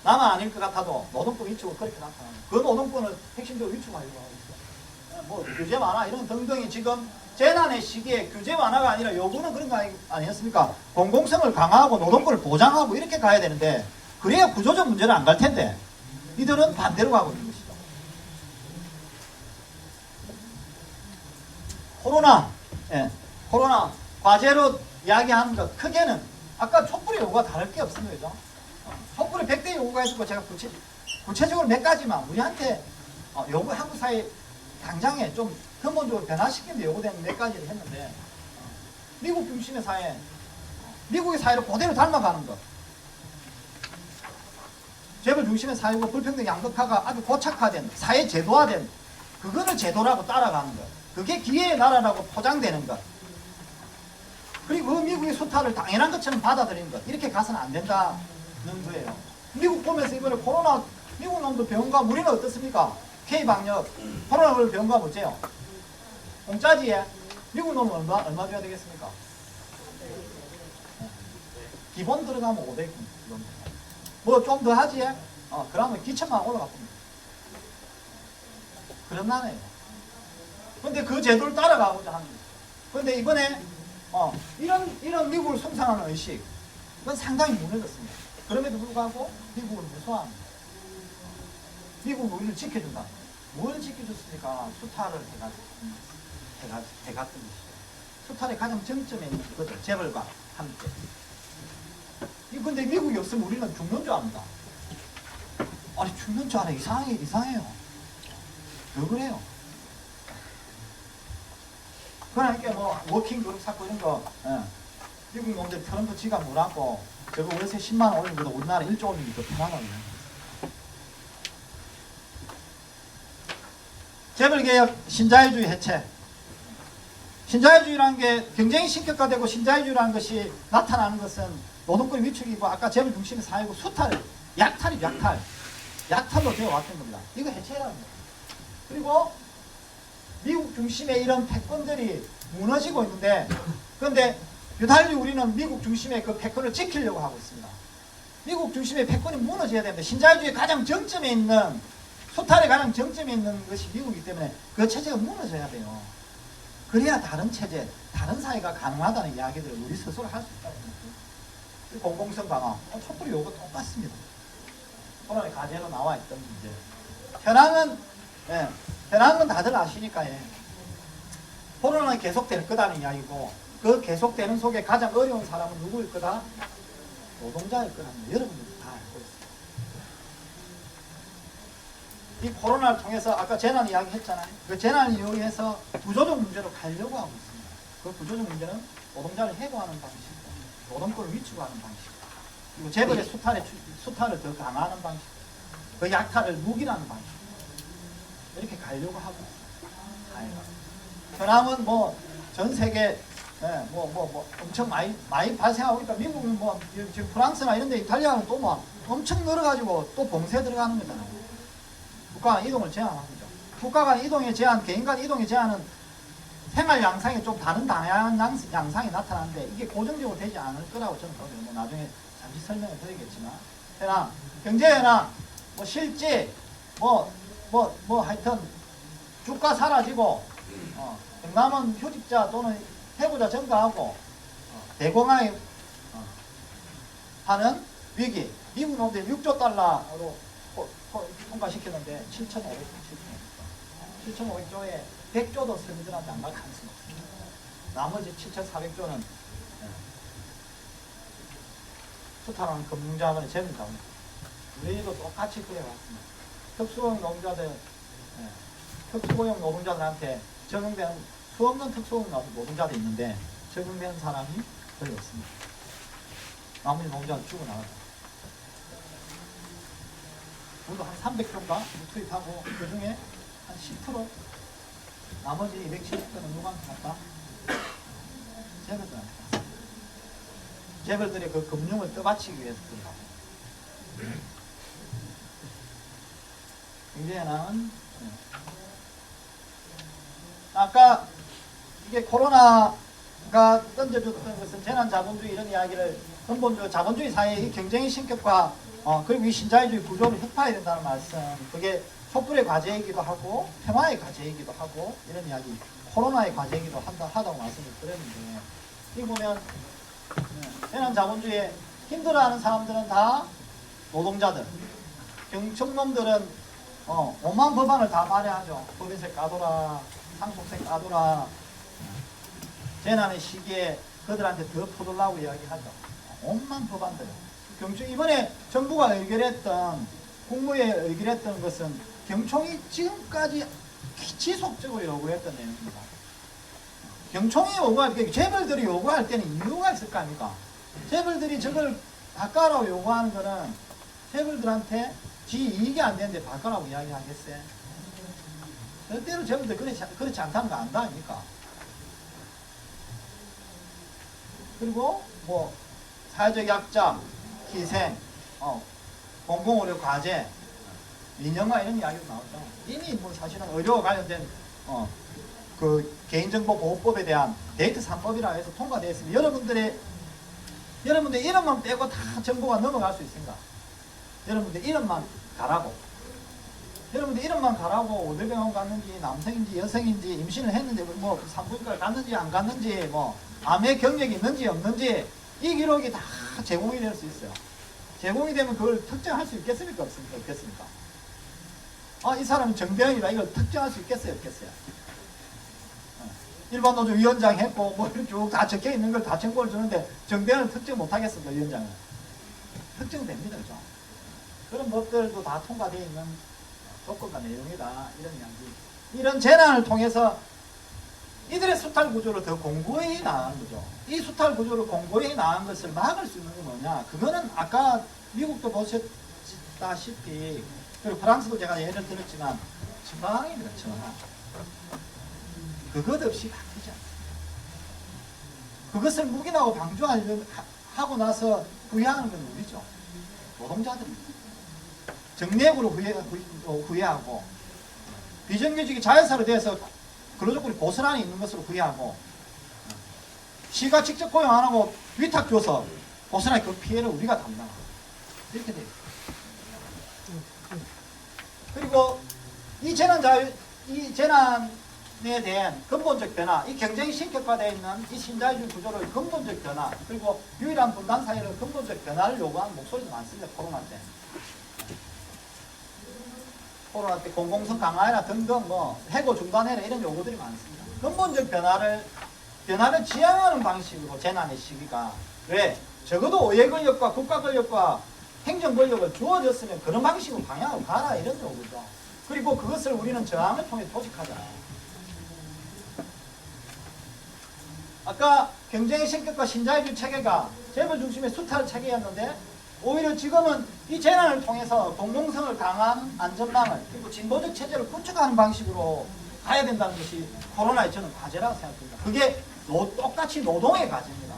나만 아닐 것 같아도 노동권 위축은 그렇게 나타납니다. 그 노동권을 핵심적으로 위축하려고 하고 있어요. 뭐 규제 완화 이런 등등이 지금 재난의 시기에 규제 완화가 아니라 요구는 그런 거 아니었습니까? 공공성을 강화하고 노동권을 보장하고 이렇게 가야 되는데, 그래야 구조적 문제는 안 갈 텐데 이들은 반대로 가고 있는 것이죠. 코로나 과제로 이야기하는 것 크게는 아까 촛불의 요구가 다를 게 없습니다. 그죠? 촛불의 100대 요구가 있었고, 제가 구체적으로 몇 가지만 우리한테 요구, 한국 사회 당장에 좀 근본적으로 변화시키는 데 요구되는 몇 가지를 했는데, 미국 중심의 사회, 미국의 사회를 그대로 닮아가는 것. 재벌 중심의 사회고 불평등 양극화가 아주 고착화된 사회 제도화된 그거를 제도라고 따라가는 것. 그게 기회의 나라라고 포장되는 것. 그리고 그 미국의 수탈을 당연한 것처럼 받아들이는 것. 이렇게 가서는 안 된다는 거예요. 미국 보면서 이번에 코로나 미국 놈도 병원 가면 우리는 어떻습니까? K방역 코로나를 병원 가면 어째요? 공짜지? 미국 놈은 얼마 줘야 되겠습니까? 기본 들어가면 500 뭐 좀 더 하지? 그러면 기천만 올라가 봅니다. 그런 나라예요. 근데 그 제도를 따라가고자 하는 거죠. 근데 이번에 이런 미국을 숭상하는 의식 이건 상당히 무너졌습니다. 그럼에도 불구하고 미국을 무서워합니다. 미국은 우리를 지켜준다. 뭘 지켜줬습니까? 수탈을 해갔던 것이죠. 수탈의 가장 정점에 있는 그거죠. 재벌과 함께. 근데 미국이 없으면 우리는 죽는 줄 압니다. 아니 죽는 줄 알아. 이상해요. 왜 그래요? 그러니까 뭐 워킹 그룹 사건 이런 거 미국 놈들 트럼프 지가 물었고 저거 월세 10만 원 올린 것도 우리나라 1조 올린 게 더 편하거든요. 재벌개혁, 신자유주의 해체. 신자유주의라는 게 경쟁이 신격화되고 신자유주의라는 것이 나타나는 것은 노동권 위축이고 아까 재벌 중심의 사회고 수탈, 약탈로 되어 왔던 겁니다. 이거 해체라는 거예요. 그리고 미국 중심의 이런 패권들이 무너지고 있는데 그런데 유달리 우리는 미국 중심의 그 패권을 지키려고 하고 있습니다. 미국 중심의 패권이 무너져야 됩니다. 신자유주의의 가장 정점에 있는 수탈의 가장 정점에 있는 것이 미국이기 때문에 그 체제가 무너져야 돼요. 그래야 다른 체제, 다른 사회가 가능하다는 이야기들을 우리 스스로 할 수 있다고 생각해요. 공공성 강화, 촛불이 요거 똑같습니다. 코로나 과제로 나와 있던 문제. 현황은 다들 아시니까 코로나는 계속될 거다는 이야기고 그 계속되는 속에 가장 어려운 사람은 누구일 거다? 노동자일 거라는 거 여러분들 다 알고 있습니다. 이 코로나를 통해서 아까 재난 이야기 했잖아요. 그 재난을 이용해서 구조적 문제로 가려고 하고 있습니다. 그 구조적 문제는 노동자를 해고하는 방식, 노동권을 위축하는 방식, 그리고 재벌의 수탈을 더 강화하는 방식, 그 약탈을 묵인하는 방식, 이렇게 가려고 하고 있습니다. 현황은 뭐 전 세계 엄청 많이 발생하고 있다. 미국은 뭐 지금 프랑스나 이런데 이탈리아는 또 뭐 엄청 늘어가지고 또 봉쇄 들어가는 거잖아요. 국가 간 이동을 제한하는 거죠. 국가 간 이동의 제한, 개인 간 이동의 제한은 생활 양상이 좀 다른 다양한 양상이 나타나는데 이게 고정적으로 되지 않을 거라고 저는 보거든요. 뭐 나중에 잠시 설명을 드리겠지만, 현황, 경제 현황, 뭐 실지, 하여튼 주가 사라지고, 경남은 휴직자 또는 해고자 증가하고, 대공황에 하는 위기, 미국 놈들이 6조 달러로 통과시켰는데 7,500조에 100조도 서민들한테 안 갈 가능성이 없습니다. 나머지 7,400조는 수탈하는 금융자본의 재물자본입니다. 우리도 똑같이 그래왔습니다. 특수고용 노동자들한테 적용되는 수없는 특수고용 노동자들이 있는데 적용되는 사람이 거의 없습니다. 나머지 노동자는 죽어나가죠. 우리도 한 300조인가 투입하고 그 중에 한 10% 나머지 270조는 누구한테 갈까? 재벌들한테 갔습니다. 재벌들이 그 금융을 떠받치기 위해서 들어가고. 경제현황은 아까 이게 코로나가 던져줬던 것은 재난자본주의 이런 이야기를 근본적으로 자본주의 사회의 경쟁의 신격화 그리고 이 신자유주의 구조를 혁파해야 된다는 말씀, 그게 촛불의 과제이기도 하고 평화의 과제이기도 하고 이런 이야기, 코로나의 과제이기도 하다고 말씀을 드렸는데, 여기 보면 재난자본주의에 힘들어하는 사람들은 다 노동자들, 경청놈들은 오만 법안을 다 발의하죠. 법인세 까둬라, 상속세 까둬라, 재난의 시기에 그들한테 더 퍼달라고 이야기하죠. 온만 법안들. 이번에 정부가 의결했던, 국무회에 의결했던 것은 경총이 지금까지 지속적으로 요구했던 내용입니다. 경총이 요구할, 재벌들이 요구할 때는 이유가 있을 거 아닙니까? 재벌들이 저걸 바꿔라고 요구하는 거는 재벌들한테 지 이익이 안 되는데 바꿔라고 이야기하겠어요? 절대로 재벌들 그렇지 않다는 거 안다 아닙니까? 그리고 뭐 사회적 약자, 희생, 공공의료 과제, 민영화 이런 이야기도 나오죠. 이미 뭐 사실은 의료와 관련된 그 개인정보보호법에 대한 데이트 3법이라 해서 통과되어 있습니다. 여러분들 이름만 빼고 다 정보가 넘어갈 수 있습니다. 여러분들 이름만 가라고. 여러분들 이름만 가라고 어딜병원 갔는지 남성인지 여성인지 임신을 했는지 뭐 산부인과를 갔는지 안 갔는지 뭐 암의 경력이 있는지 없는지 이 기록이 다 제공이 될 수 있어요. 제공이 되면 그걸 특정할 수 있겠습니까? 없겠습니까? 이 사람은 정병이다. 이걸 특정할 수 있겠어요? 없겠어요? 일반 노조 위원장 했고 뭐 쭉 다 적혀 있는 걸 다 정보를 주는데 정병을 특정 못 하겠습니까? 위원장은 특정됩니다. 그죠? 그런 것들도 다 통과되어 있는 조건과 내용이다. 이런 이야기. 이런 재난을 통해서 이들의 수탈 구조를 더 공고히 나가는 거죠. 이 수탈 구조를 공고히 나간 것을 막을 수 있는 게 뭐냐? 그거는 아까 미국도 보셨다시피 그리고 프랑스도 제가 예를 들었지만 처방입니다. 처방. 그것 없이 바뀌지 않습니다. 그것을 묵인하고 방조하고 나서 후회하는 건 우리죠. 노동자들입니다. 정례구로 후회하고 비정규직이 자회사로 돼서 근로조건이 고스란히 있는 것으로 후회하고 시가 직접 고용 안 하고 위탁 줘서 고스란히 그 피해를 우리가 담당하고 이렇게 돼요. 그리고 이 재난에 대한 근본적 변화, 이 경쟁이 신격화되어 있는 이 신자유주의 구조를 근본적 변화, 그리고 유일한 분단 사회를 근본적 변화를 요구하는 목소리도 많습니다. 코로나 때. 코로나 때 공공성 강화해라 등등 뭐 해고 중단해라 이런 요구들이 많습니다. 근본적 변화를 지향하는 방식으로 재난의 시기가 왜? 적어도 의회 권력과 국가 권력과 행정 권력을 주어졌으면 그런 방식으로 방향으로 가라 이런 요구죠. 그리고 그것을 우리는 저항을 통해 조직하잖아요. 아까 경쟁의 신격과 신자유주의 체계가 재벌 중심의 수탈 체계였는데 오히려 지금은 이 재난을 통해서 공공성을 강한 안전망을 그리고 진보적 체제를 구축하는 방식으로 가야 된다는 것이 코로나의 저는 과제라고 생각합니다. 그게 똑같이 노동의 과제입니다.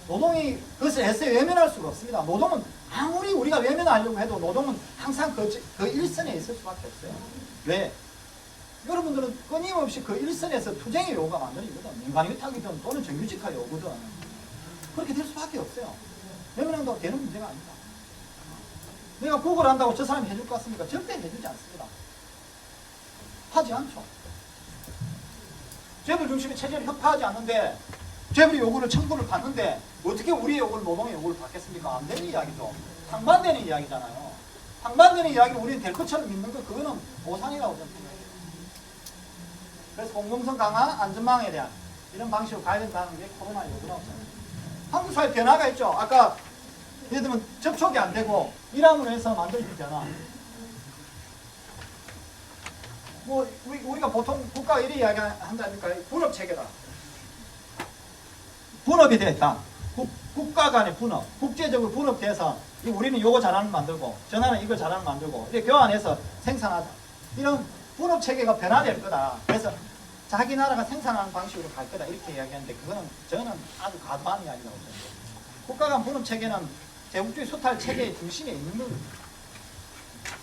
노동이 그것을 애써 외면할 수가 없습니다. 노동은 아무리 우리가 외면하려고 해도 노동은 항상 그 일선에 있을 수밖에 없어요. 왜? 여러분들은 끊임없이 그 일선에서 투쟁의 요구가 만들어지거든. 민간위탁이든 또는 정규직화 요구든 그렇게 될 수밖에 없어요. 외면한다고 되는 문제가 아닙니다. 내가 구걸 한다고 저 사람이 해줄 것 같습니까? 절대 해주지 않습니다. 하지 않죠. 재벌 중심의 체제를 협파하지 않는데 재벌의 요구를 청구를 받는데 어떻게 우리의 요구를 노동의 요구를 받겠습니까? 안 되는 이야기죠. 상반되는 이야기잖아요. 상반되는 이야기를 우리는 될 것처럼 믿는 거 그거는 오산이라고 생각합니다. 그래서 공공성 강화 안전망에 대한 이런 방식으로 가야 된다는 게 코로나 요구라고 생각합니다. 한국 사회 변화가 있죠. 아까 예를 들면 접촉이 안 되고 일함으로 해서 만들어진 변화. 뭐 우리가 보통 국가가 이렇게 이야기한다니까 분업 체계다. 분업이 됐다. 국가 간의 분업, 국제적으로 분업돼서 우리는 요거 잘하는 만들고 저나라는 이걸 잘하는 만들고 이렇게 교환해서 생산하자. 이런 분업 체계가 변화될 거다. 그래서 자기 나라가 생산하는 방식으로 갈 거다 이렇게 이야기하는데 그거는 저는 아주 과도한 이야기라고 생각해요. 국가 간 분업 체계는 제국주의 수탈 체계의 중심에 있는 겁니다.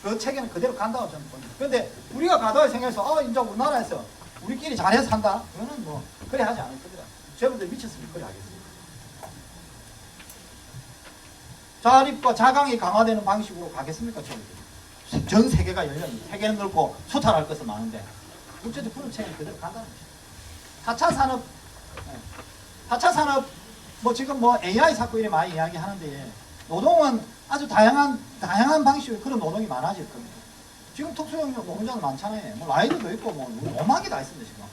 그 체계는 그대로 간다고 저는 봅니다. 그런데 우리가 과도하게 생각해서 이제 우리나라에서 우리끼리 잘해서 한다? 그거는 뭐 그래 하지 않을 겁니다. 재벌들 미쳤으면 그래 하겠습니다. 자립과 자강이 강화되는 방식으로 가겠습니까? 재벌들. 전 세계가 열려있는 세계는 넓고 수탈할 것은 많은데 국제적 분업 체계는 그대로 간다는 것이죠. 4차 산업 뭐 지금 뭐 AI 사고 이래 많이 이야기하는데 노동은 아주 다양한 방식으로 그런 노동이 많아질 겁니다. 지금 특수형 노동자는 많잖아요. 뭐 라이더도 있고 뭐 오만 개 다 있습니다. 지금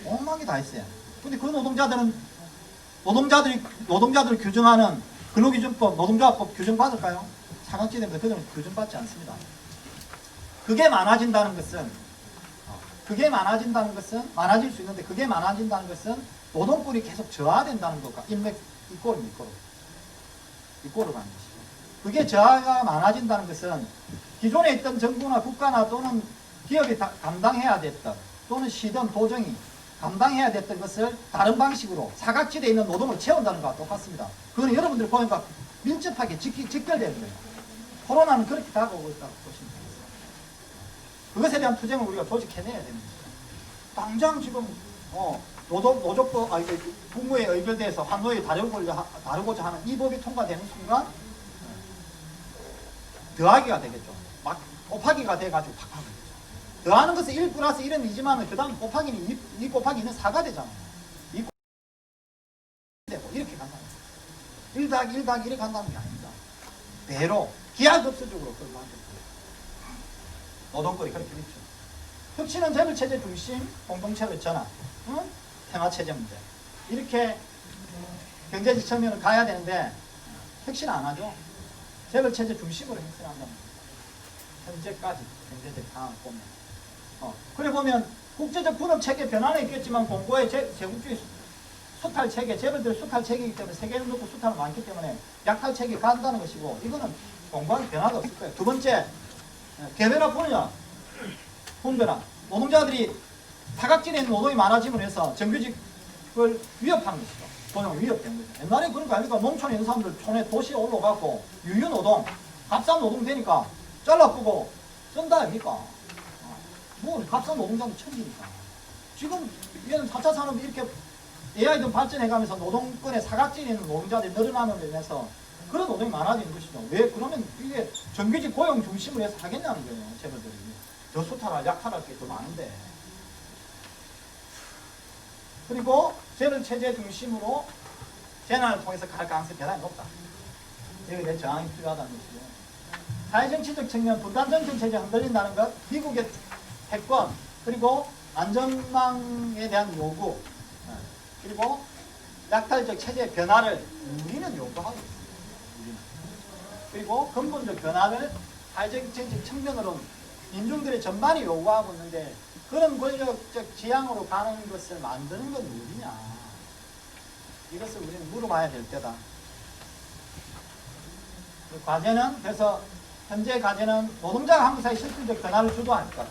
오만 개 다 있어요. 근데 그 노동자들이 규정하는 근로기준법, 노동조합법 규정 받을까요? 사각지대입니다. 그들은 규정 받지 않습니다. 그게 많아진다는 것은 많아질 수 있는데 그게 많아진다는 것은 노동권이 계속 저하된다는 것과 인맥 이꼴로 가는 것이죠. 그게 저하가 많아진다는 것은 기존에 있던 정부나 국가나 또는 기업이 감당해야 됐던 또는 시든 도정이 감당해야 됐던 것을 다른 방식으로 사각지대에 있는 노동을 채운다는 것과 똑같습니다. 그건 여러분들 보니까 밀접하게 직결되는 거예요. 코로나는 그렇게 다가오고 있다고 보시면 되겠습니다. 그것에 대한 투쟁을 우리가 조직해내야 됩니다. 당장 지금 노조법, 국무회의 의결돼서 환노에 다루고자 하는 이 법이 통과되는 순간 더하기가 되겠죠. 막 곱하기가 돼가지고 팍팍 되겠죠. 더하는 것은 1 플러스 1은 2지만 그 다음 곱하기는 2 곱하기 2는 4가 되잖아요. 2 되고 이렇게 간다는 거예요. 1 더하기 1 더하기 1이 간다는 게 아닙니다. 배로 기하급수적으로 그걸 만들고 노동권이 그렇게 있죠. 혁신은 재벌체제 중심, 공동체로 전환, 테마체제 문제 이렇게 경제적 측면을 가야 되는데 혁신 안 하죠. 재벌체제 중심으로 혁신한다는 거예요. 현재까지 경제적 상황을 보면 그래 보면 국제적 분업체계 변화는 있겠지만 공고의 제국주의 수탈체계, 재벌들 수탈체계이기 때문에 세계를 놓고 수탈은 많기 때문에 약탈체계 간다는 것이고 이거는 공고한 변화가 없을 거예요. 두 번째, 개별화 분야, 분별화. 노동자들이 사각지대에 있는 노동이 많아짐으로 해서 정규직을 위협하는 것이죠. 고용 위협되는 거죠. 옛날에 그런 거 아닙니까? 농촌에 있는 사람들 촌에 도시에 올라가고 유유노동, 값싼 노동 되니까 잘라쓰고 쓴다 아닙니까? 뭐 값싼 노동자도 천지니까. 지금 얘는 4차 산업이 이렇게 AI 등 발전해가면서 노동권의 사각지대에 있는 노동자들이 늘어남으로 인해서 그런 노동이 많아지는 것이죠. 왜? 그러면 이게 정규직 고용 중심으로 해서 하겠냐는 거예요. 재벌들이. 더 수탈할, 약탈할 게 더 많은데. 그리고 재벌체제 중심으로 재난을 통해서 갈 가능성이 대단히 높다. 여기에 대한 저항이 필요하다는 것이죠. 사회정치적 측면, 분단정책체제 흔들린다는 것, 미국의 패권, 그리고 안전망에 대한 요구, 그리고 약탈적 체제의 변화를 우리는 요구하고 있습니다. 우리는. 그리고 근본적 변화를 사회정치적 측면으로 민중들의 전반이 요구하고 있는데 그런 권력적 지향으로 가는 것을 만드는 건 누구냐. 이것을 우리는 물어봐야 될 때다. 과제는 그래서 현재 과제는 노동자가 한국 사회 실질적 변화를 주도할 것,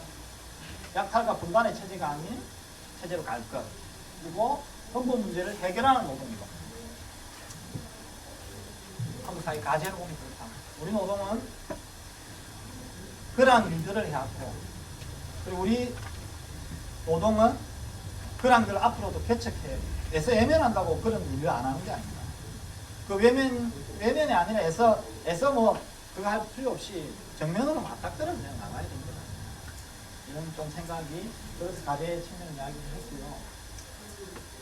약탈과 분단의 체제가 아닌 체제로 갈 것, 그리고 근본 문제를 해결하는 노동이고 한국 사회 과제로 보면 그렇다. 우리 노동은 그러한 일들을 해왔고 그리고 우리 노동은 그러한 걸 앞으로도 개척해서 외면한다고 그런 일을 안 하는 게 아닙니다. 그 외면이 아니라 애써 뭐 그거 할 필요 없이 정면으로 맞닥뜨려 그냥 나가야 됩니다. 이런 좀 생각이 그래서 과제의 측면 이야기를 했고요.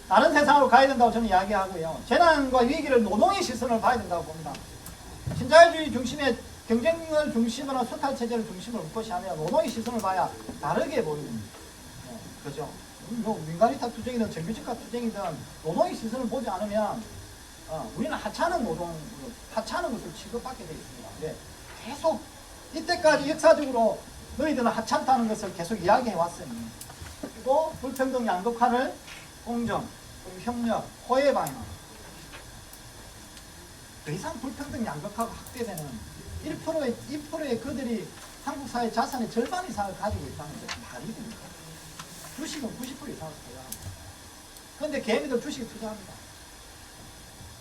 다른 세상으로 가야 된다고 저는 이야기하고요. 재난과 위기를 노동의 시선을 봐야 된다고 봅니다. 신자유주의 중심의 경쟁을 중심으로 수탈체제를 중심으로 볼 것이 아니라 노동의 시선을 봐야 다르게 보이는 그죠? 뭐 민간위탁 투쟁이든 정규직화 투쟁이든 노동의 시선을 보지 않으면 우리는 하찮은 노동으로 하찮은 것을 취급받게 되어 있습니다. 근데 계속 이때까지 역사적으로 너희들은 하찮다는 것을 계속 이야기해 왔으니 그리고 불평등 양극화를 공정, 협력, 호혜 방향 더 이상 불평등 양극화가 확대되는 1%의 그들이 한국 사회 자산의 절반 이상을 가지고 있다는 것은 말이 됩니다. 주식은 90% 이상을 투자합니다. 그런데 개미들 주식에 투자합니다.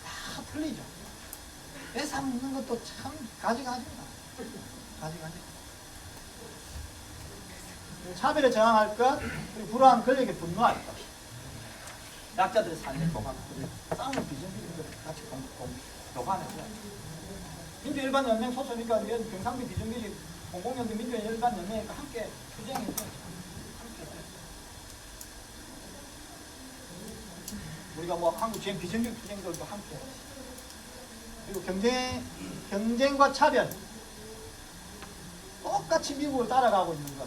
다 틀리죠. 뺏어먹는 것도 참 가지가지입니다. 가지가지. 차별에 저항할 것, 그리고 불우한 권력에 분노할 것. 약자들의 삶의 교관, 싸움을 비정규직을 같이 교관해줘야죠. 민주일반연맹 소속이니까 경상도 비정규직 공공연대 민주일반연맹이니까 함께 투쟁해줘야죠. 우리가 뭐 한국 GM 비정규직 투쟁들도 함께. 그리고 경쟁과 차별. 똑같이 미국을 따라가고 있는 것.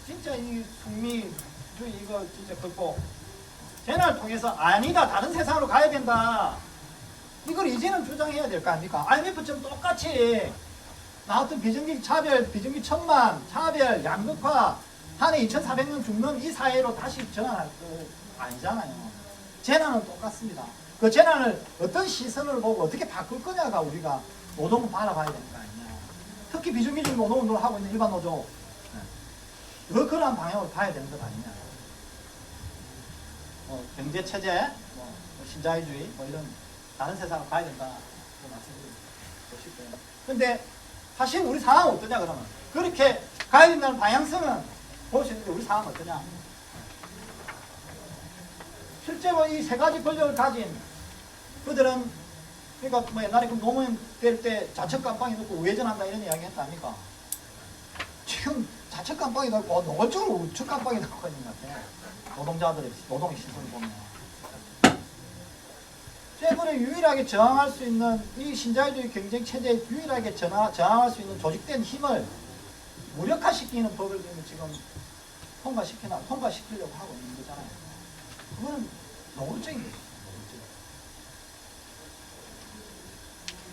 진짜 이 숙미주의 이거 진짜 걷고 재난을 통해서 아니다 다른 세상으로 가야 된다. 이걸 이제는 주장해야 될 거 아닙니까? IMF처럼 똑같이 나왔던 비정규직 차별, 비정규직 천만, 차별, 양극화, 한 해 2,400명 죽는 이 사회로 다시 전환할 거 아니잖아요. 재난은 똑같습니다. 그 재난을 어떤 시선을 보고 어떻게 바꿀 거냐가 우리가 노동을 바라봐야 되는 거 아니냐. 특히 비정규직 노동운동을 하고 있는 일반 노조, 그러한 방향으로 봐야 되는 것 아니냐. 경제 체제, 신자유주의, 이런 다른 세상을 봐야 된다. 그 말씀드리고. 근데 사실 우리 상황은 어떠냐 그러면 그렇게 가야 된다는 방향성은 볼 수 있는데 우리 상황은 어떠냐. 실제로 이 세 가지 권력을 가진 그들은 그러니까 뭐 옛날에 그 노무현 될 때 자책 감방에 넣고 우회전한다 이런 이야기 했다 아닙니까? 지금 자책 감방에 넣고 노골적으로 우측 감방에 넣고 있는 것 같아요. 노동자들의 노동의 시선을 보면. 재벌에 유일하게 저항할 수 있는 이 신자유주의 경쟁 체제에 유일하게 저항할 수 있는 조직된 힘을 무력화시키는 법을 지금 통과시키려고 하고 있는 거잖아요. 그거는 노골적인 거죠.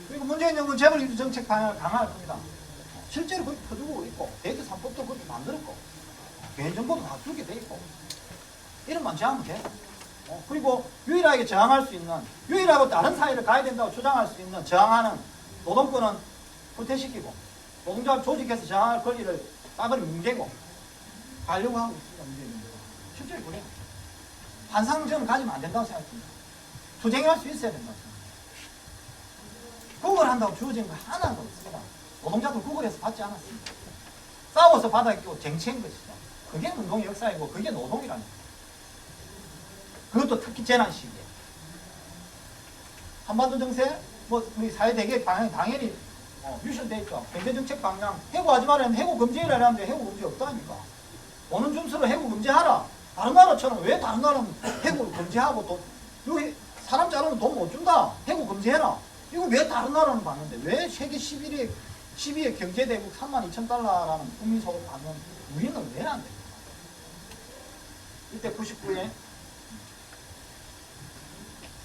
그리고 문재인 정부는 재벌 유주 정책 방향을 강화할 겁니다. 실제로 그렇게 퍼주고 있고 대외 3법도 그렇게 만들었고 개인정보도 다 주게 돼 있고 이런만 저항하면 돼요. 그리고 유일하게 저항할 수 있는 유일하고 다른 사회를 가야 된다고 주장할 수 있는 저항하는 노동권은 후퇴시키고 노동자를 조직해서 저항할 권리를 따버리 뭉개고 가려고 하고 있습니다. 문재인입니다. 실제로 그래요. 환상적으로 가지면 안 된다고 생각합니다. 투쟁할 수 있어야 된다고 생각합니다. 그걸 한다고 주어진 거 하나도 없습니다. 노동자들 구걸해서 받지 않았습니다. 싸워서 받았고 쟁취한 것이죠. 그게 운동의 역사이고 그게 노동이라는 거예요. 그것도 특히 재난 시기에. 한반도 정세, 우리 사회대개 방향이 당연히 유실되어 있죠. 경제정책 방향, 해고하지 말라면 해고 금지해라 하는데 해고 금지 없다니까. 오는 줌수로 해고 금지하라. 다른 나라처럼 왜 다른 나라는 해고 금지하고 또 여기 사람 자르면 돈 못 준다. 해고 금지해라. 이거 왜 다른 나라는 받는데 왜 세계 12의 경제대국 32,000달러라는 국민소득을 받는 우리는 왜 안 됩니까? 이때 99에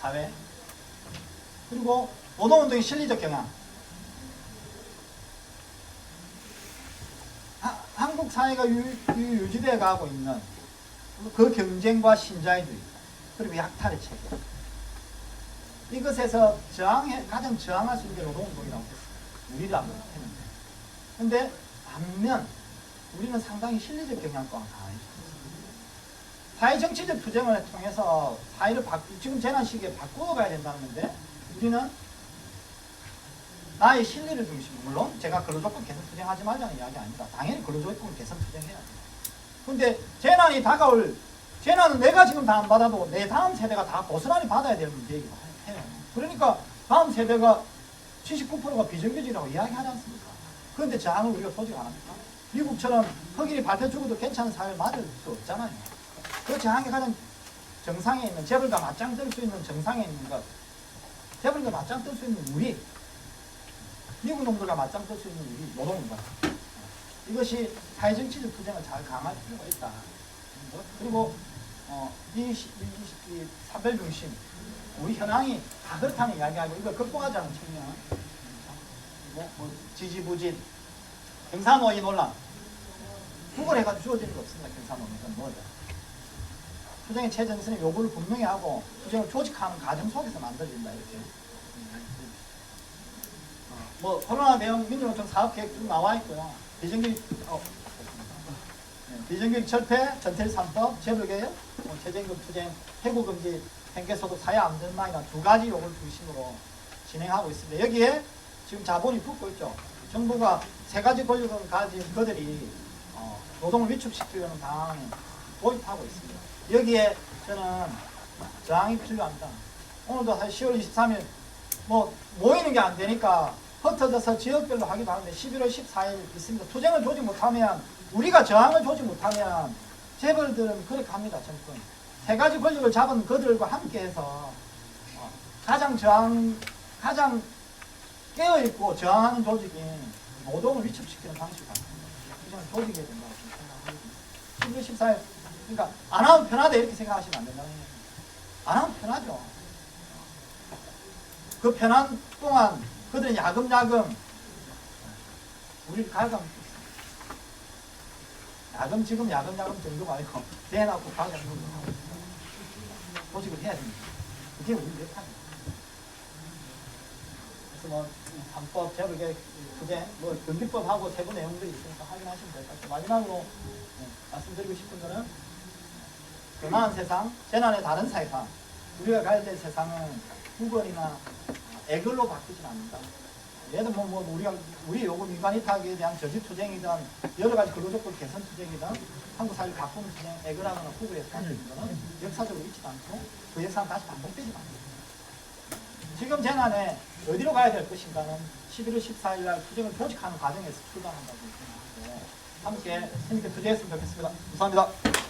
사회 그리고 노동운동의 실리적 경향 한국 사회가 유지되어 가고 있는 그 경쟁과 신자유주의 그리고 약탈의 체계 이것에서 가장 저항할 수 있는 게 노동운동이라고 했어요. 우리라고 했는데 근데 반면 우리는 상당히 실리적 경향 또한 강해요. 사회정치적 투쟁을 통해서 사회를 지금 재난 시기에 바꾸어 가야 된다는 건데 우리는 나의 실리를 중심으로 물론 제가 근로조건 개선 투쟁하지 말자는 이야기 아닙니다. 당연히 근로조건 개선 투쟁해야 돼요. 근데 재난이 다가올 재난은 내가 지금 다 안 받아도 내 다음 세대가 다 고스란히 받아야 될 문제이기도 해요. 그러니까 다음 세대가 79%가 비정규직이라고 이야기하지 않습니까? 그런데 저항을 우리가 소직 안 합니까? 미국처럼 흑인이 발표 주고도 괜찮은 사회를 만들 수 없잖아요. 그 저항이 가장 정상에 있는 재벌과 맞짱 뜰 수 있는 정상에 있는 것 재벌과 맞짱 뜰 수 있는 우리 미국 놈들과 맞짱 뜰 수 있는 우리 노동인가 이것이 사회정치적 투쟁을 잘 강화할 필요가 있다. 그리고 이 사별중심 우리 현황이 다 그렇다는 이야기하고 이걸 극복하지 않은 측면 그리고 지지부진 경사노예 논란 그걸 해가지고 주어지는 거 없습니다. 경사노예는 뭐죠? 투쟁의 최전선의 요구를 분명히 하고 투쟁을 조직하는 과정 속에서 만들어진다 이렇게. 코로나 대응 민주노총 사업계획 쭉 나와 있고요. 비정규직 철폐, 전태일 3법, 재벌개혁, 최저임금 투쟁, 해고금지, 생계소득, 사회안전망이나 두 가지 요구를 중심으로 진행하고 있습니다. 여기에 지금 자본이 붙고 있죠. 정부가 세 가지 권력을 가진 그들이 노동을 위축시키려는 방안을 도입하고 있습니다. 여기에 저는 저항이 필요합니다. 오늘도 사실 10월 23일 모이는 게 안 되니까 흩어져서 지역별로 하기도 하는데 11월 14일 있습니다. 투쟁을 조직 못하면 우리가 저항을 조직 못하면 재벌들은 그렇게 합니다. 정권. 세 가지 권력을 잡은 그들과 함께해서 가장 깨어있고 저항하는 조직이 노동을 위축시키는 방식으로 투쟁을 조직해야 된다고 생각합니다. 11월 14일 그러니까 안 하면 편하다 이렇게 생각하시면 안 된다는 얘기예요. 안 하면 편하죠. 그 편한 동안 그들은 야금야금 우리를 갈가먹고 있습니다. 지금 야금야금 정도가 아니고 대놓고 갈가먹고 조직을 해야 됩니다. 그게 우리 역할입니다. 그래서 뭐 3법 제국의 투쟁, 뭐 경기법하고 세부 내용들이 있으니까 확인하시면 될 것 같아요. 마지막으로 말씀드리고 싶은 거는 변화한 세상, 재난의 다른 세상, 우리가 가야 될 세상은 후건이나 애글로 바뀌진 않는다. 얘는 우리 요금 민간 이탁에 대한 저지 투쟁이든 여러 가지 근로조건 개선 투쟁이든 한국 사회를 바꾸는 투쟁, 애글하거나 후구에서 바뀌는 거는 역사적으로 있지도 않고 그 역사는 다시 반복되지 않습니다. 지금 재난에 어디로 가야 될 것인가는 11월 14일 날 투쟁을 조직하는 과정에서 출발한다고 생각하고 함께 힘있게 투쟁했으면 좋겠습니다. 감사합니다.